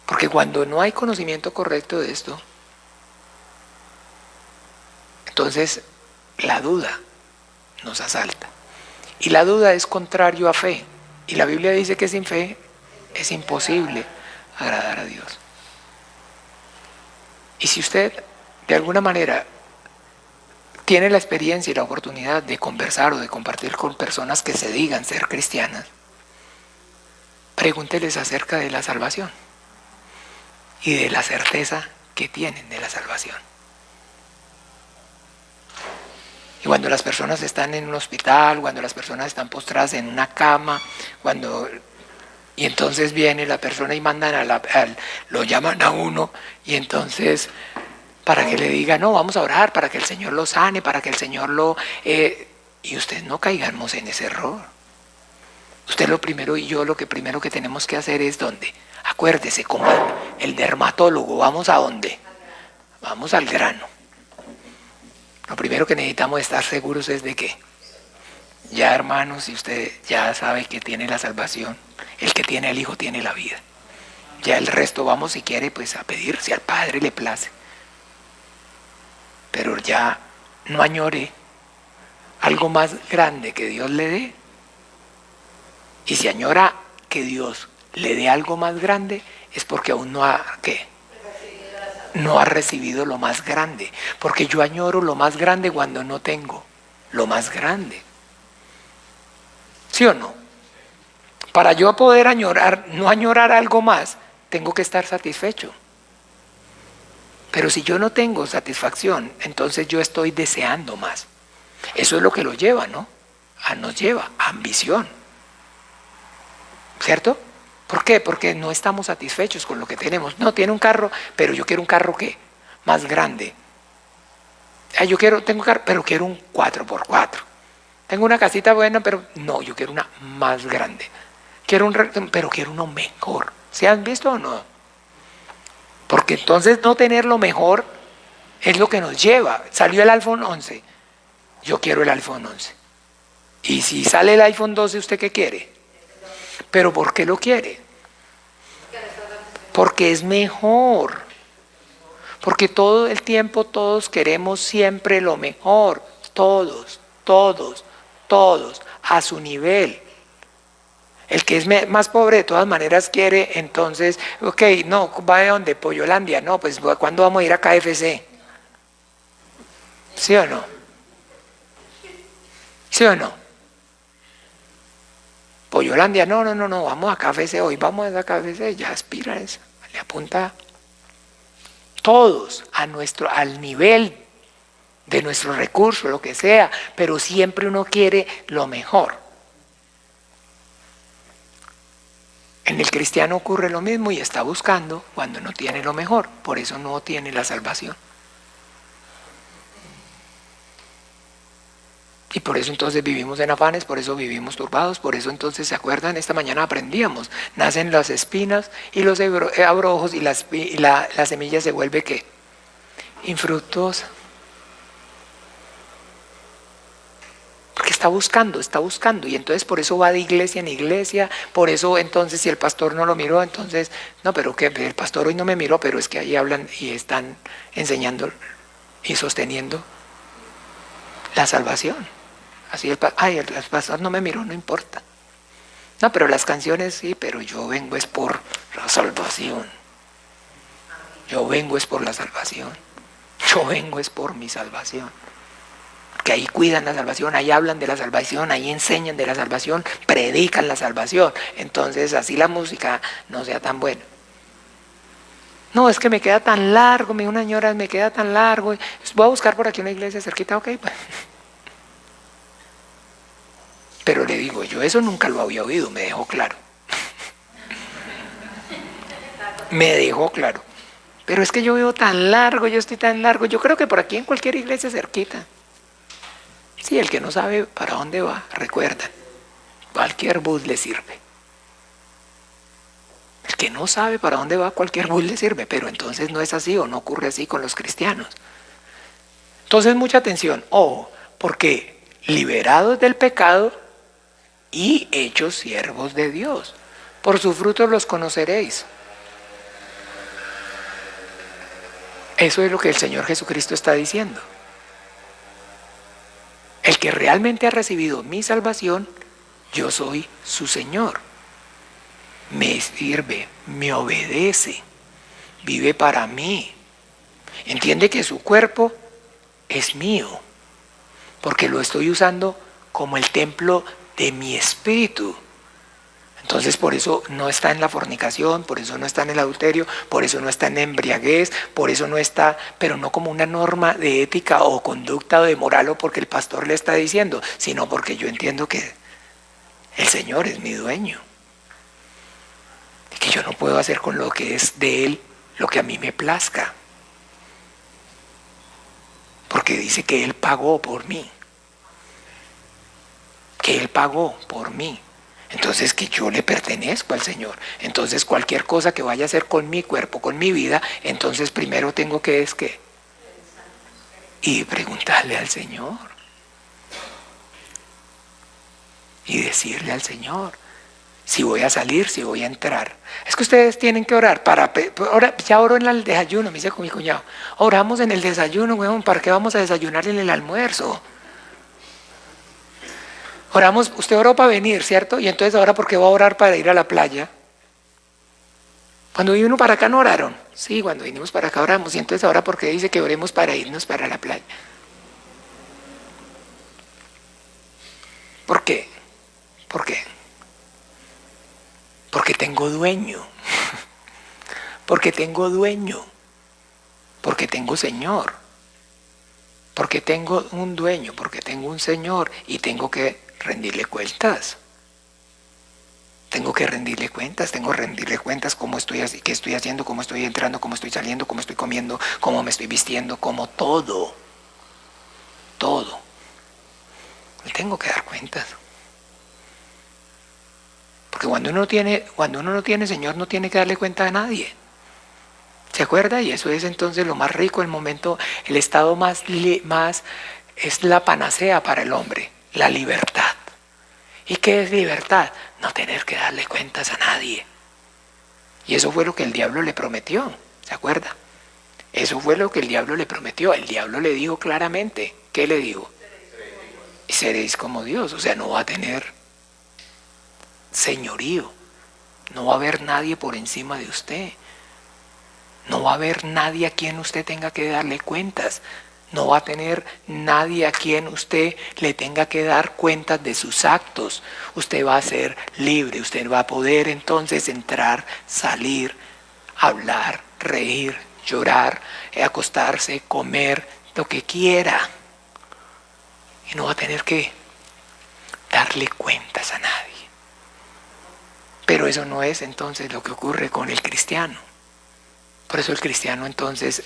Porque cuando no hay conocimiento correcto de esto, entonces la duda nos asalta. Y la duda es contrario a fe. Y la Biblia dice que sin fe es imposible agradar a Dios. Y si usted de alguna manera tiene la experiencia y la oportunidad de conversar o de compartir con personas que se digan ser cristianas, pregúnteles acerca de la salvación y de la certeza que tienen de la salvación. Y cuando las personas están en un hospital, cuando las personas están postradas en una cama, y entonces viene la persona y mandan lo llaman a uno, y entonces para que le diga, no, vamos a orar para que el Señor lo sane, para que el Señor y ustedes no caigamos en ese error. Usted lo primero y yo lo que primero que tenemos que hacer es ¿dónde? Acuérdese, como el dermatólogo, ¿vamos a dónde? Vamos al grano. Lo primero que necesitamos estar seguros es de que ya, hermanos, si usted ya sabe que tiene la salvación, El que tiene al Hijo tiene la vida. Ya el resto vamos, si quiere, pues a pedir si al Padre le place. Pero ya no añore algo más grande que Dios le dé. Y si añora que Dios le dé algo más grande, es porque aún no ha, ¿qué? No ha recibido lo más grande. Porque yo añoro lo más grande cuando no tengo lo más grande. ¿Sí o no? Para yo poder añorar, no añorar algo más, tengo que estar satisfecho. Pero si yo no tengo satisfacción, entonces yo estoy deseando más. Eso es lo que lo lleva, ¿no? Nos lleva a ambición. ¿Cierto? ¿Por qué? Porque no estamos satisfechos con lo que tenemos. No, tiene un carro, pero yo quiero un carro ¿qué? Más grande. Tengo un carro, pero quiero un 4x4. Tengo una casita buena, pero no, yo quiero una más grande. Pero quiero uno mejor. ¿Se han visto o no? Porque entonces no tener lo mejor es lo que nos lleva. Salió el iPhone 11. Yo quiero el iPhone 11. Y si sale el iPhone 12, ¿usted qué quiere? ¿Pero por qué lo quiere? Porque es mejor. Porque todo el tiempo todos queremos siempre lo mejor. Todos, a su nivel. El que es más pobre de todas maneras quiere, entonces, ok, no, va de donde Pollolandia, no, pues ¿cuándo vamos a ir a KFC? ¿Sí o no? ¿Sí o no? Pollolandia, no, vamos a KFC hoy, vamos a esa KFC, ya aspira eso, le apunta todos al nivel de nuestros recursos, lo que sea, pero siempre uno quiere lo mejor. En el cristiano ocurre lo mismo y está buscando cuando no tiene lo mejor, por eso no tiene la salvación. Y por eso entonces vivimos en afanes, por eso vivimos turbados, por eso entonces, ¿se acuerdan? Esta mañana aprendíamos, nacen las espinas y los abrojos y la semilla se vuelve ¿qué? Infructuosa. Porque está buscando y entonces por eso va de iglesia en iglesia, por eso entonces si el pastor no lo miró, entonces, no, pero que el pastor hoy no me miró, pero es que ahí hablan y están enseñando y sosteniendo la salvación. Así el pastor no me miró, no importa. No, pero las canciones sí, pero yo vengo es por la salvación. Yo vengo es por la salvación. Yo vengo es por mi salvación. Que ahí cuidan la salvación, ahí hablan de la salvación, ahí enseñan de la salvación, predican la salvación. Entonces así la música no sea tan buena. No, es que me queda tan largo, una señora me queda tan largo. Voy a buscar por aquí una iglesia cerquita, ok, pues. Pero le digo, yo eso nunca lo había oído, me dejó claro. Me dejó claro. Pero es que yo veo tan largo, yo estoy tan largo, yo creo que por aquí en cualquier iglesia cerquita. Sí, el que no sabe para dónde va, recuerda, cualquier bus le sirve. El que no sabe para dónde va, cualquier bus le sirve, pero entonces no es así o no ocurre así con los cristianos. Entonces mucha atención, porque liberados del pecado y hechos siervos de Dios, por sus frutos los conoceréis. Eso es lo que el Señor Jesucristo está diciendo. El que realmente ha recibido mi salvación, yo soy su Señor. Me sirve, me obedece, vive para mí. Entiende que su cuerpo es mío, porque lo estoy usando como el templo de mi espíritu. Entonces por eso no está en la fornicación, por eso no está en el adulterio, por eso no está en embriaguez, por eso no está, pero no como una norma de ética o conducta o de moral o porque el pastor le está diciendo, sino porque yo entiendo que el Señor es mi dueño. Y que yo no puedo hacer con lo que es de Él lo que a mí me plazca. Porque dice que Él pagó por mí. Que Él pagó por mí. Entonces que yo le pertenezco al Señor. Entonces cualquier cosa que vaya a hacer con mi cuerpo, con mi vida, entonces primero tengo que y preguntarle al Señor. Y decirle al Señor, si voy a salir, si voy a entrar. Es que ustedes tienen que orar ya oro en el desayuno, me dice con mi cuñado. Oramos en el desayuno, weón, ¿para qué vamos a desayunar en el almuerzo? Oramos, usted oró para venir, ¿cierto? Y entonces ahora ¿por qué va a orar para ir a la playa? Cuando vino para acá no oraron. Sí, cuando vinimos para acá oramos. Y entonces ahora ¿por qué dice que oremos para irnos para la playa? ¿Por qué? ¿Por qué? Porque tengo dueño. Porque tengo dueño. Porque tengo Señor. Porque tengo un dueño, porque tengo un Señor y tengo que rendirle cuentas. Tengo que rendirle cuentas cómo estoy, qué estoy haciendo, cómo estoy entrando, cómo estoy saliendo, cómo estoy comiendo, cómo me estoy vistiendo, como todo. Todo. Le tengo que dar cuentas. Porque cuando uno no tiene Señor, no tiene que darle cuenta a nadie. ¿Se acuerda? Y eso es entonces lo más rico, el momento, el estado más es la panacea para el hombre, la libertad. ¿Y qué es libertad? No tener que darle cuentas a nadie. Y eso fue lo que el diablo le prometió, ¿se acuerda? Eso fue lo que el diablo le prometió. El diablo le dijo claramente, ¿qué le dijo? Seréis como Dios, o sea, no va a tener señorío, no va a haber nadie por encima de usted. No va a haber nadie a quien usted tenga que darle cuentas. No va a tener nadie a quien usted le tenga que dar cuentas de sus actos. Usted va a ser libre. Usted va a poder entonces entrar, salir, hablar, reír, llorar, acostarse, comer, lo que quiera. Y no va a tener que darle cuentas a nadie. Pero eso no es entonces lo que ocurre con el cristiano. Por eso el cristiano entonces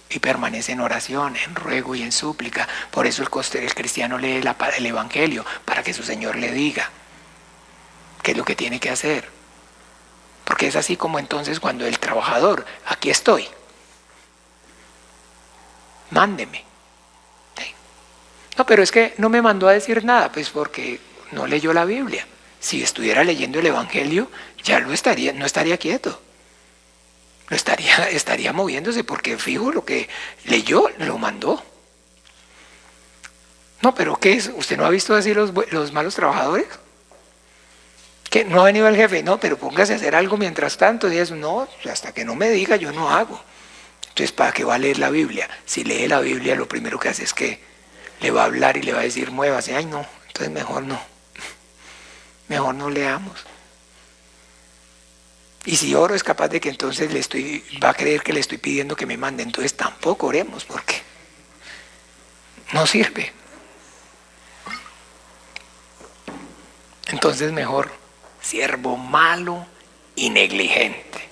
y permanece en oración, en ruego y en súplica. Por eso el cristiano lee el Evangelio, para que su Señor le diga qué es lo que tiene que hacer. Porque es así como entonces cuando el trabajador, aquí estoy, mándeme. ¿Sí? No, pero es que no me mandó a decir nada, pues porque no leyó la Biblia. Si estuviera leyendo el Evangelio, ya no estaría quieto. Estaría moviéndose porque fijo lo que leyó, lo mandó. No, pero ¿qué es? ¿Usted no ha visto así los malos trabajadores? ¿Que no ha venido el jefe? No, pero póngase a hacer algo mientras tanto. Y eso, no, hasta que no me diga yo no hago. Entonces, ¿para qué va a leer la Biblia? Si lee la Biblia, lo primero que hace es que le va a hablar y le va a decir muévase. Ay, no, entonces mejor no. Mejor no leamos. Y si oro es capaz de que entonces va a creer que le estoy pidiendo que me mande. Entonces tampoco oremos porque no sirve. Entonces mejor siervo malo y negligente.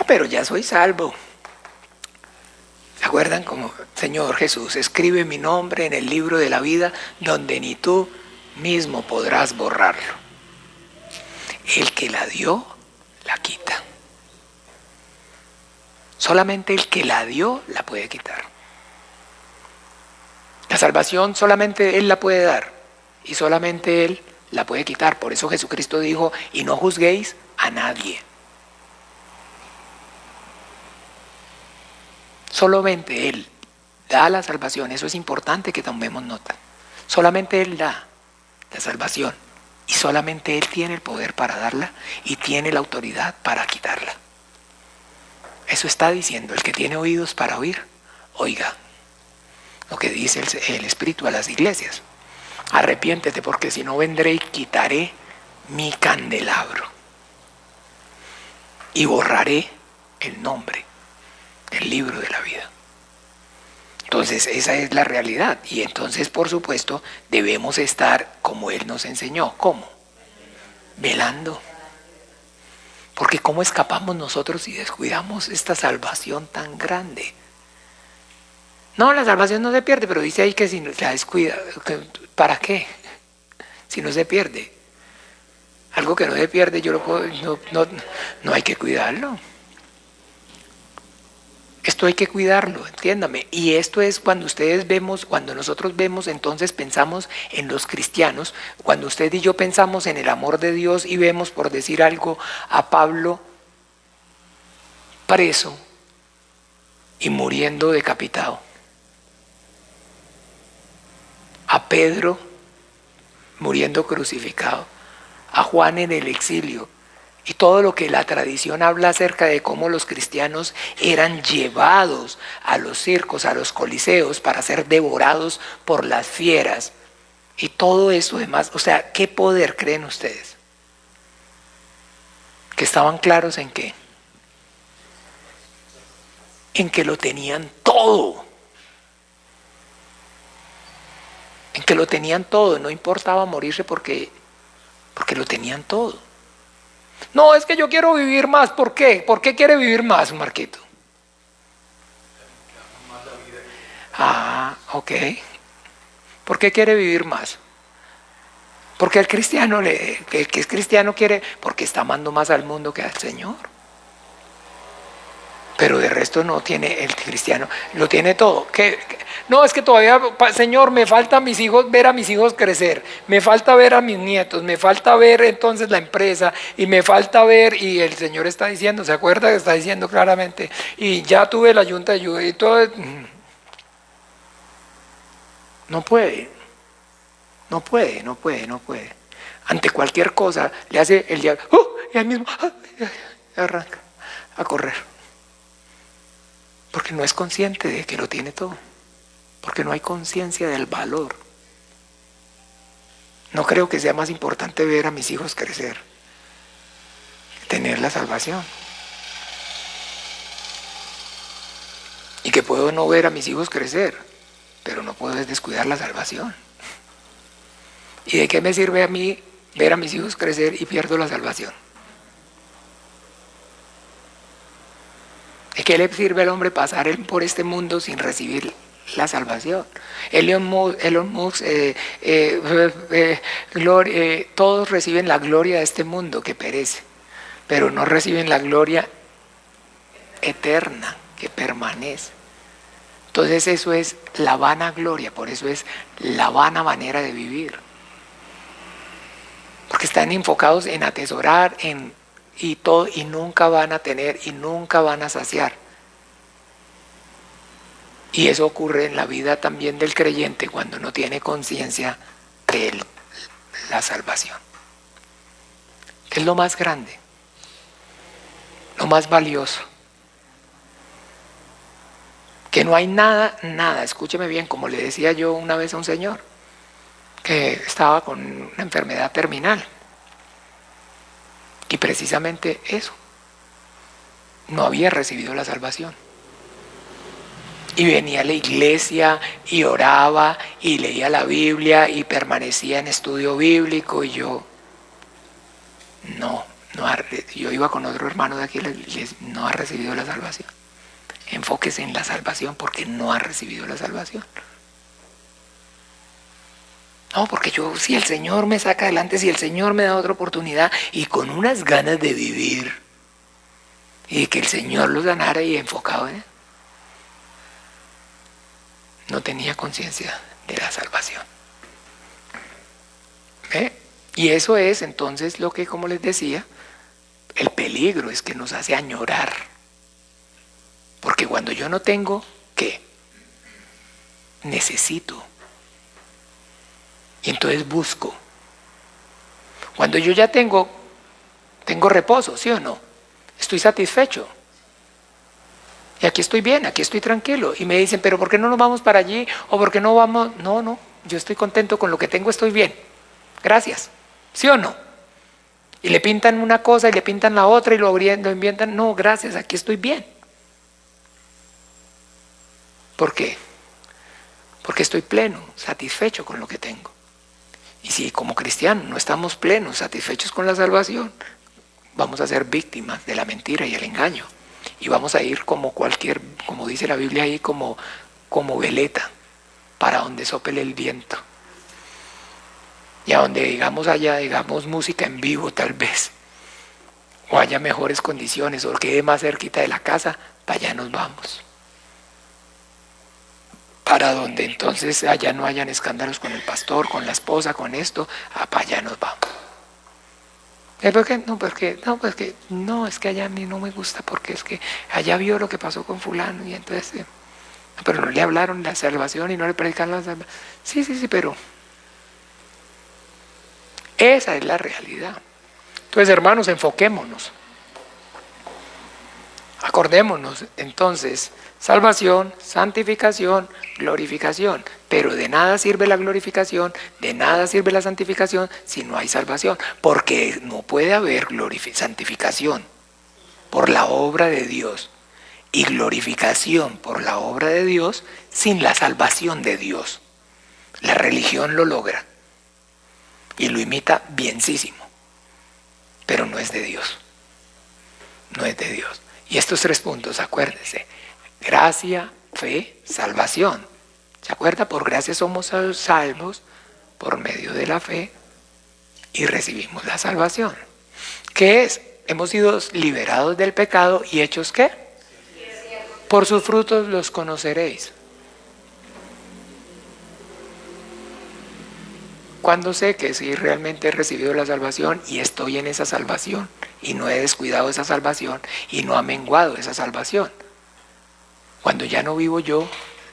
Pero ya soy salvo. ¿Se acuerdan? Como Señor Jesús, escribe mi nombre en el libro de la vida donde ni tú mismo podrás borrarlo. El que la dio, la quita. Solamente el que la dio, la puede quitar. La salvación solamente Él la puede dar y solamente Él la puede quitar. Por eso Jesucristo dijo, y no juzguéis a nadie. Solamente Él da la salvación. Eso es importante que tomemos nota. Solamente Él da la salvación. Y solamente Él tiene el poder para darla y tiene la autoridad para quitarla. Eso está diciendo, el que tiene oídos para oír, oiga lo que dice el Espíritu a las iglesias. Arrepiéntete porque si no vendré y quitaré mi candelabro y borraré el nombre del libro de la vida. Entonces esa es la realidad y entonces por supuesto debemos estar como Él nos enseñó. ¿Cómo? Velando. Porque ¿cómo escapamos nosotros si descuidamos esta salvación tan grande? No, la salvación no se pierde, pero dice ahí que si la descuida, ¿para qué? Si no se pierde. Algo que no se pierde, no hay que cuidarlo. esto hay que cuidarlo, entiéndame. Y esto es cuando cuando nosotros vemos, entonces pensamos en los cristianos, cuando usted y yo pensamos en el amor de Dios y vemos, por decir algo, a Pablo preso y muriendo decapitado, a Pedro muriendo crucificado, a Juan en el exilio, y todo lo que la tradición habla acerca de cómo los cristianos eran llevados a los circos, a los coliseos, para ser devorados por las fieras. Y todo eso demás, o sea, ¿qué poder creen ustedes? Que estaban claros en qué. En que lo tenían todo. En que lo tenían todo, no importaba morirse porque lo tenían todo. No, es que yo quiero vivir más. ¿Por qué? ¿Por qué quiere vivir más, Marquito? Ah, ok. ¿Por qué quiere vivir más? Porque el que es cristiano quiere, porque está amando más al mundo que al Señor. Pero de resto no tiene, el cristiano lo tiene todo. No, es que todavía, Señor, me falta a mis hijos, ver a mis hijos crecer, me falta ver a mis nietos, me falta ver entonces la empresa, y me falta ver, y el Señor está diciendo, ¿se acuerda que está diciendo claramente? Y ya tuve la yunta de ayuda y todo. No puede. Ante cualquier cosa le hace el diablo, y ahí mismo arranca a correr. Porque no es consciente de que lo tiene todo. Porque no hay conciencia del valor. No creo que sea más importante ver a mis hijos crecer, tener la salvación. Y que puedo no ver a mis hijos crecer, pero no puedo descuidar la salvación. ¿Y de qué me sirve a mí ver a mis hijos crecer y pierdo la salvación? ¿De qué le sirve al hombre pasar por este mundo sin recibir la salvación? Elon Musk, todos reciben la gloria de este mundo que perece, pero no reciben la gloria eterna que permanece. Entonces eso es la vana gloria, por eso es la vana manera de vivir. Porque están enfocados en atesorar, y todo, y nunca van a tener y nunca van a saciar. Y eso ocurre en la vida también del creyente cuando no tiene conciencia de la salvación. Es lo más grande, lo más valioso. Que no hay nada, escúcheme bien, como le decía yo una vez a un señor que estaba con una enfermedad terminal. Y precisamente eso, no había recibido la salvación. Y venía a la iglesia y oraba y leía la Biblia y permanecía en estudio bíblico, y yo yo iba con otro hermano de aquí, no ha recibido la salvación. Enfóquese en la salvación porque no ha recibido la salvación. No, porque si el Señor me saca adelante, si el Señor me da otra oportunidad, y con unas ganas de vivir y de que el Señor los ganara, y enfocado en él, no tenía conciencia de la salvación. Y eso es entonces lo que, como les decía, el peligro es que nos hace añorar. Porque cuando yo no tengo, ¿qué? Necesito. Y entonces busco. Cuando yo ya tengo reposo, ¿sí o no? Estoy satisfecho. Y aquí estoy bien, aquí estoy tranquilo. Y me dicen, pero ¿por qué no nos vamos para allí? ¿O por qué no vamos? No, yo estoy contento con lo que tengo, estoy bien. Gracias. ¿Sí o no? Y le pintan una cosa y le pintan la otra y lo inventan. No, gracias, aquí estoy bien. ¿Por qué? Porque estoy pleno, satisfecho con lo que tengo. Y si como cristianos no estamos plenos, satisfechos con la salvación, vamos a ser víctimas de la mentira y el engaño. Y vamos a ir como dice la Biblia ahí, como veleta, para donde sople el viento. Y a donde digamos música en vivo tal vez, o haya mejores condiciones, o quede más cerquita de la casa, para allá nos vamos. para donde entonces allá no hayan escándalos con el pastor, con la esposa, con esto, para allá nos vamos. ¿Por qué? No, es que allá a mí no me gusta porque es que allá vio lo que pasó con fulano y entonces, pero no le hablaron la salvación y no le predicaron la salvación. Sí, pero esa es la realidad. Entonces, hermanos, enfoquémonos. Acordémonos, entonces, salvación, santificación, glorificación. Pero de nada sirve la glorificación, de nada sirve la santificación si no hay salvación. Porque no puede haber santificación por la obra de Dios y glorificación por la obra de Dios sin la salvación de Dios. La religión lo logra y lo imita bienísimo, pero no es de Dios. No es de Dios. Y estos 3 puntos, acuérdense: gracia, fe, salvación. ¿Se acuerda? Por gracia somos salvos por medio de la fe y recibimos la salvación. ¿Qué es? Hemos sido liberados del pecado y hechos ¿qué? Por sus frutos los conoceréis. ¿Cuándo sé que sí realmente he recibido la salvación y estoy en esa salvación y no he descuidado esa salvación y no ha menguado esa salvación? Cuando ya no vivo yo,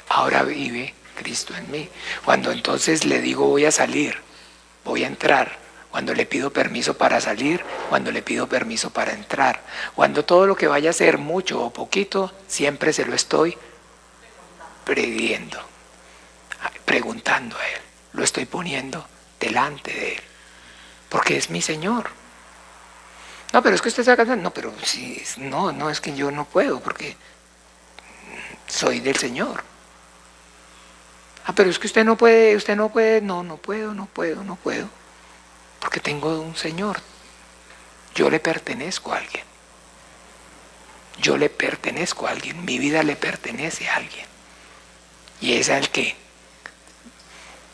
ahora vive Cristo en mí. Cuando entonces le digo voy a salir, voy a entrar. Cuando le pido permiso para salir, cuando le pido permiso para entrar. Cuando todo lo que vaya a ser mucho o poquito, siempre se lo estoy pidiendo, preguntando a Él. Lo estoy poniendo delante de Él, porque es mi Señor. No, pero es que usted está casando. No, pero sí, no, es que yo no puedo, porque soy del Señor. Pero es que usted no puede. No puedo, porque tengo un Señor. Yo le pertenezco a alguien. Mi vida le pertenece a alguien. Y es al que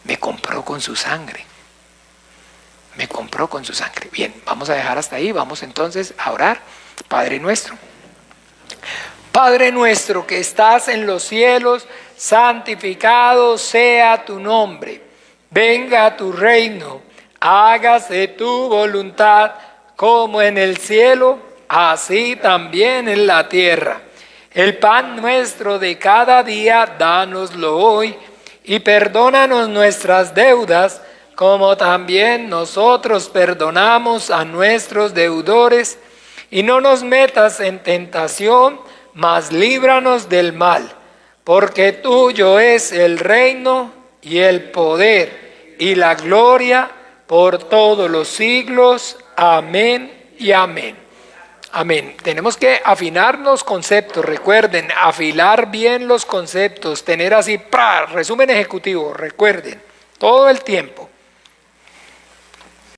me compró con su sangre. Bien, vamos a dejar hasta ahí. Vamos entonces a orar. Padre nuestro que estás en los cielos, santificado sea tu nombre. Venga tu reino. Hágase tu voluntad como en el cielo, así también en la tierra. El pan nuestro de cada día, dánoslo hoy. Y perdónanos nuestras deudas, como también nosotros perdonamos a nuestros deudores. Y no nos metas en tentación, mas líbranos del mal. Porque tuyo es el reino y el poder y la gloria por todos los siglos. Amén y amén. Amén. Tenemos que afinar los conceptos, recuerden, afilar bien los conceptos, tener así, resumen ejecutivo, recuerden, todo el tiempo.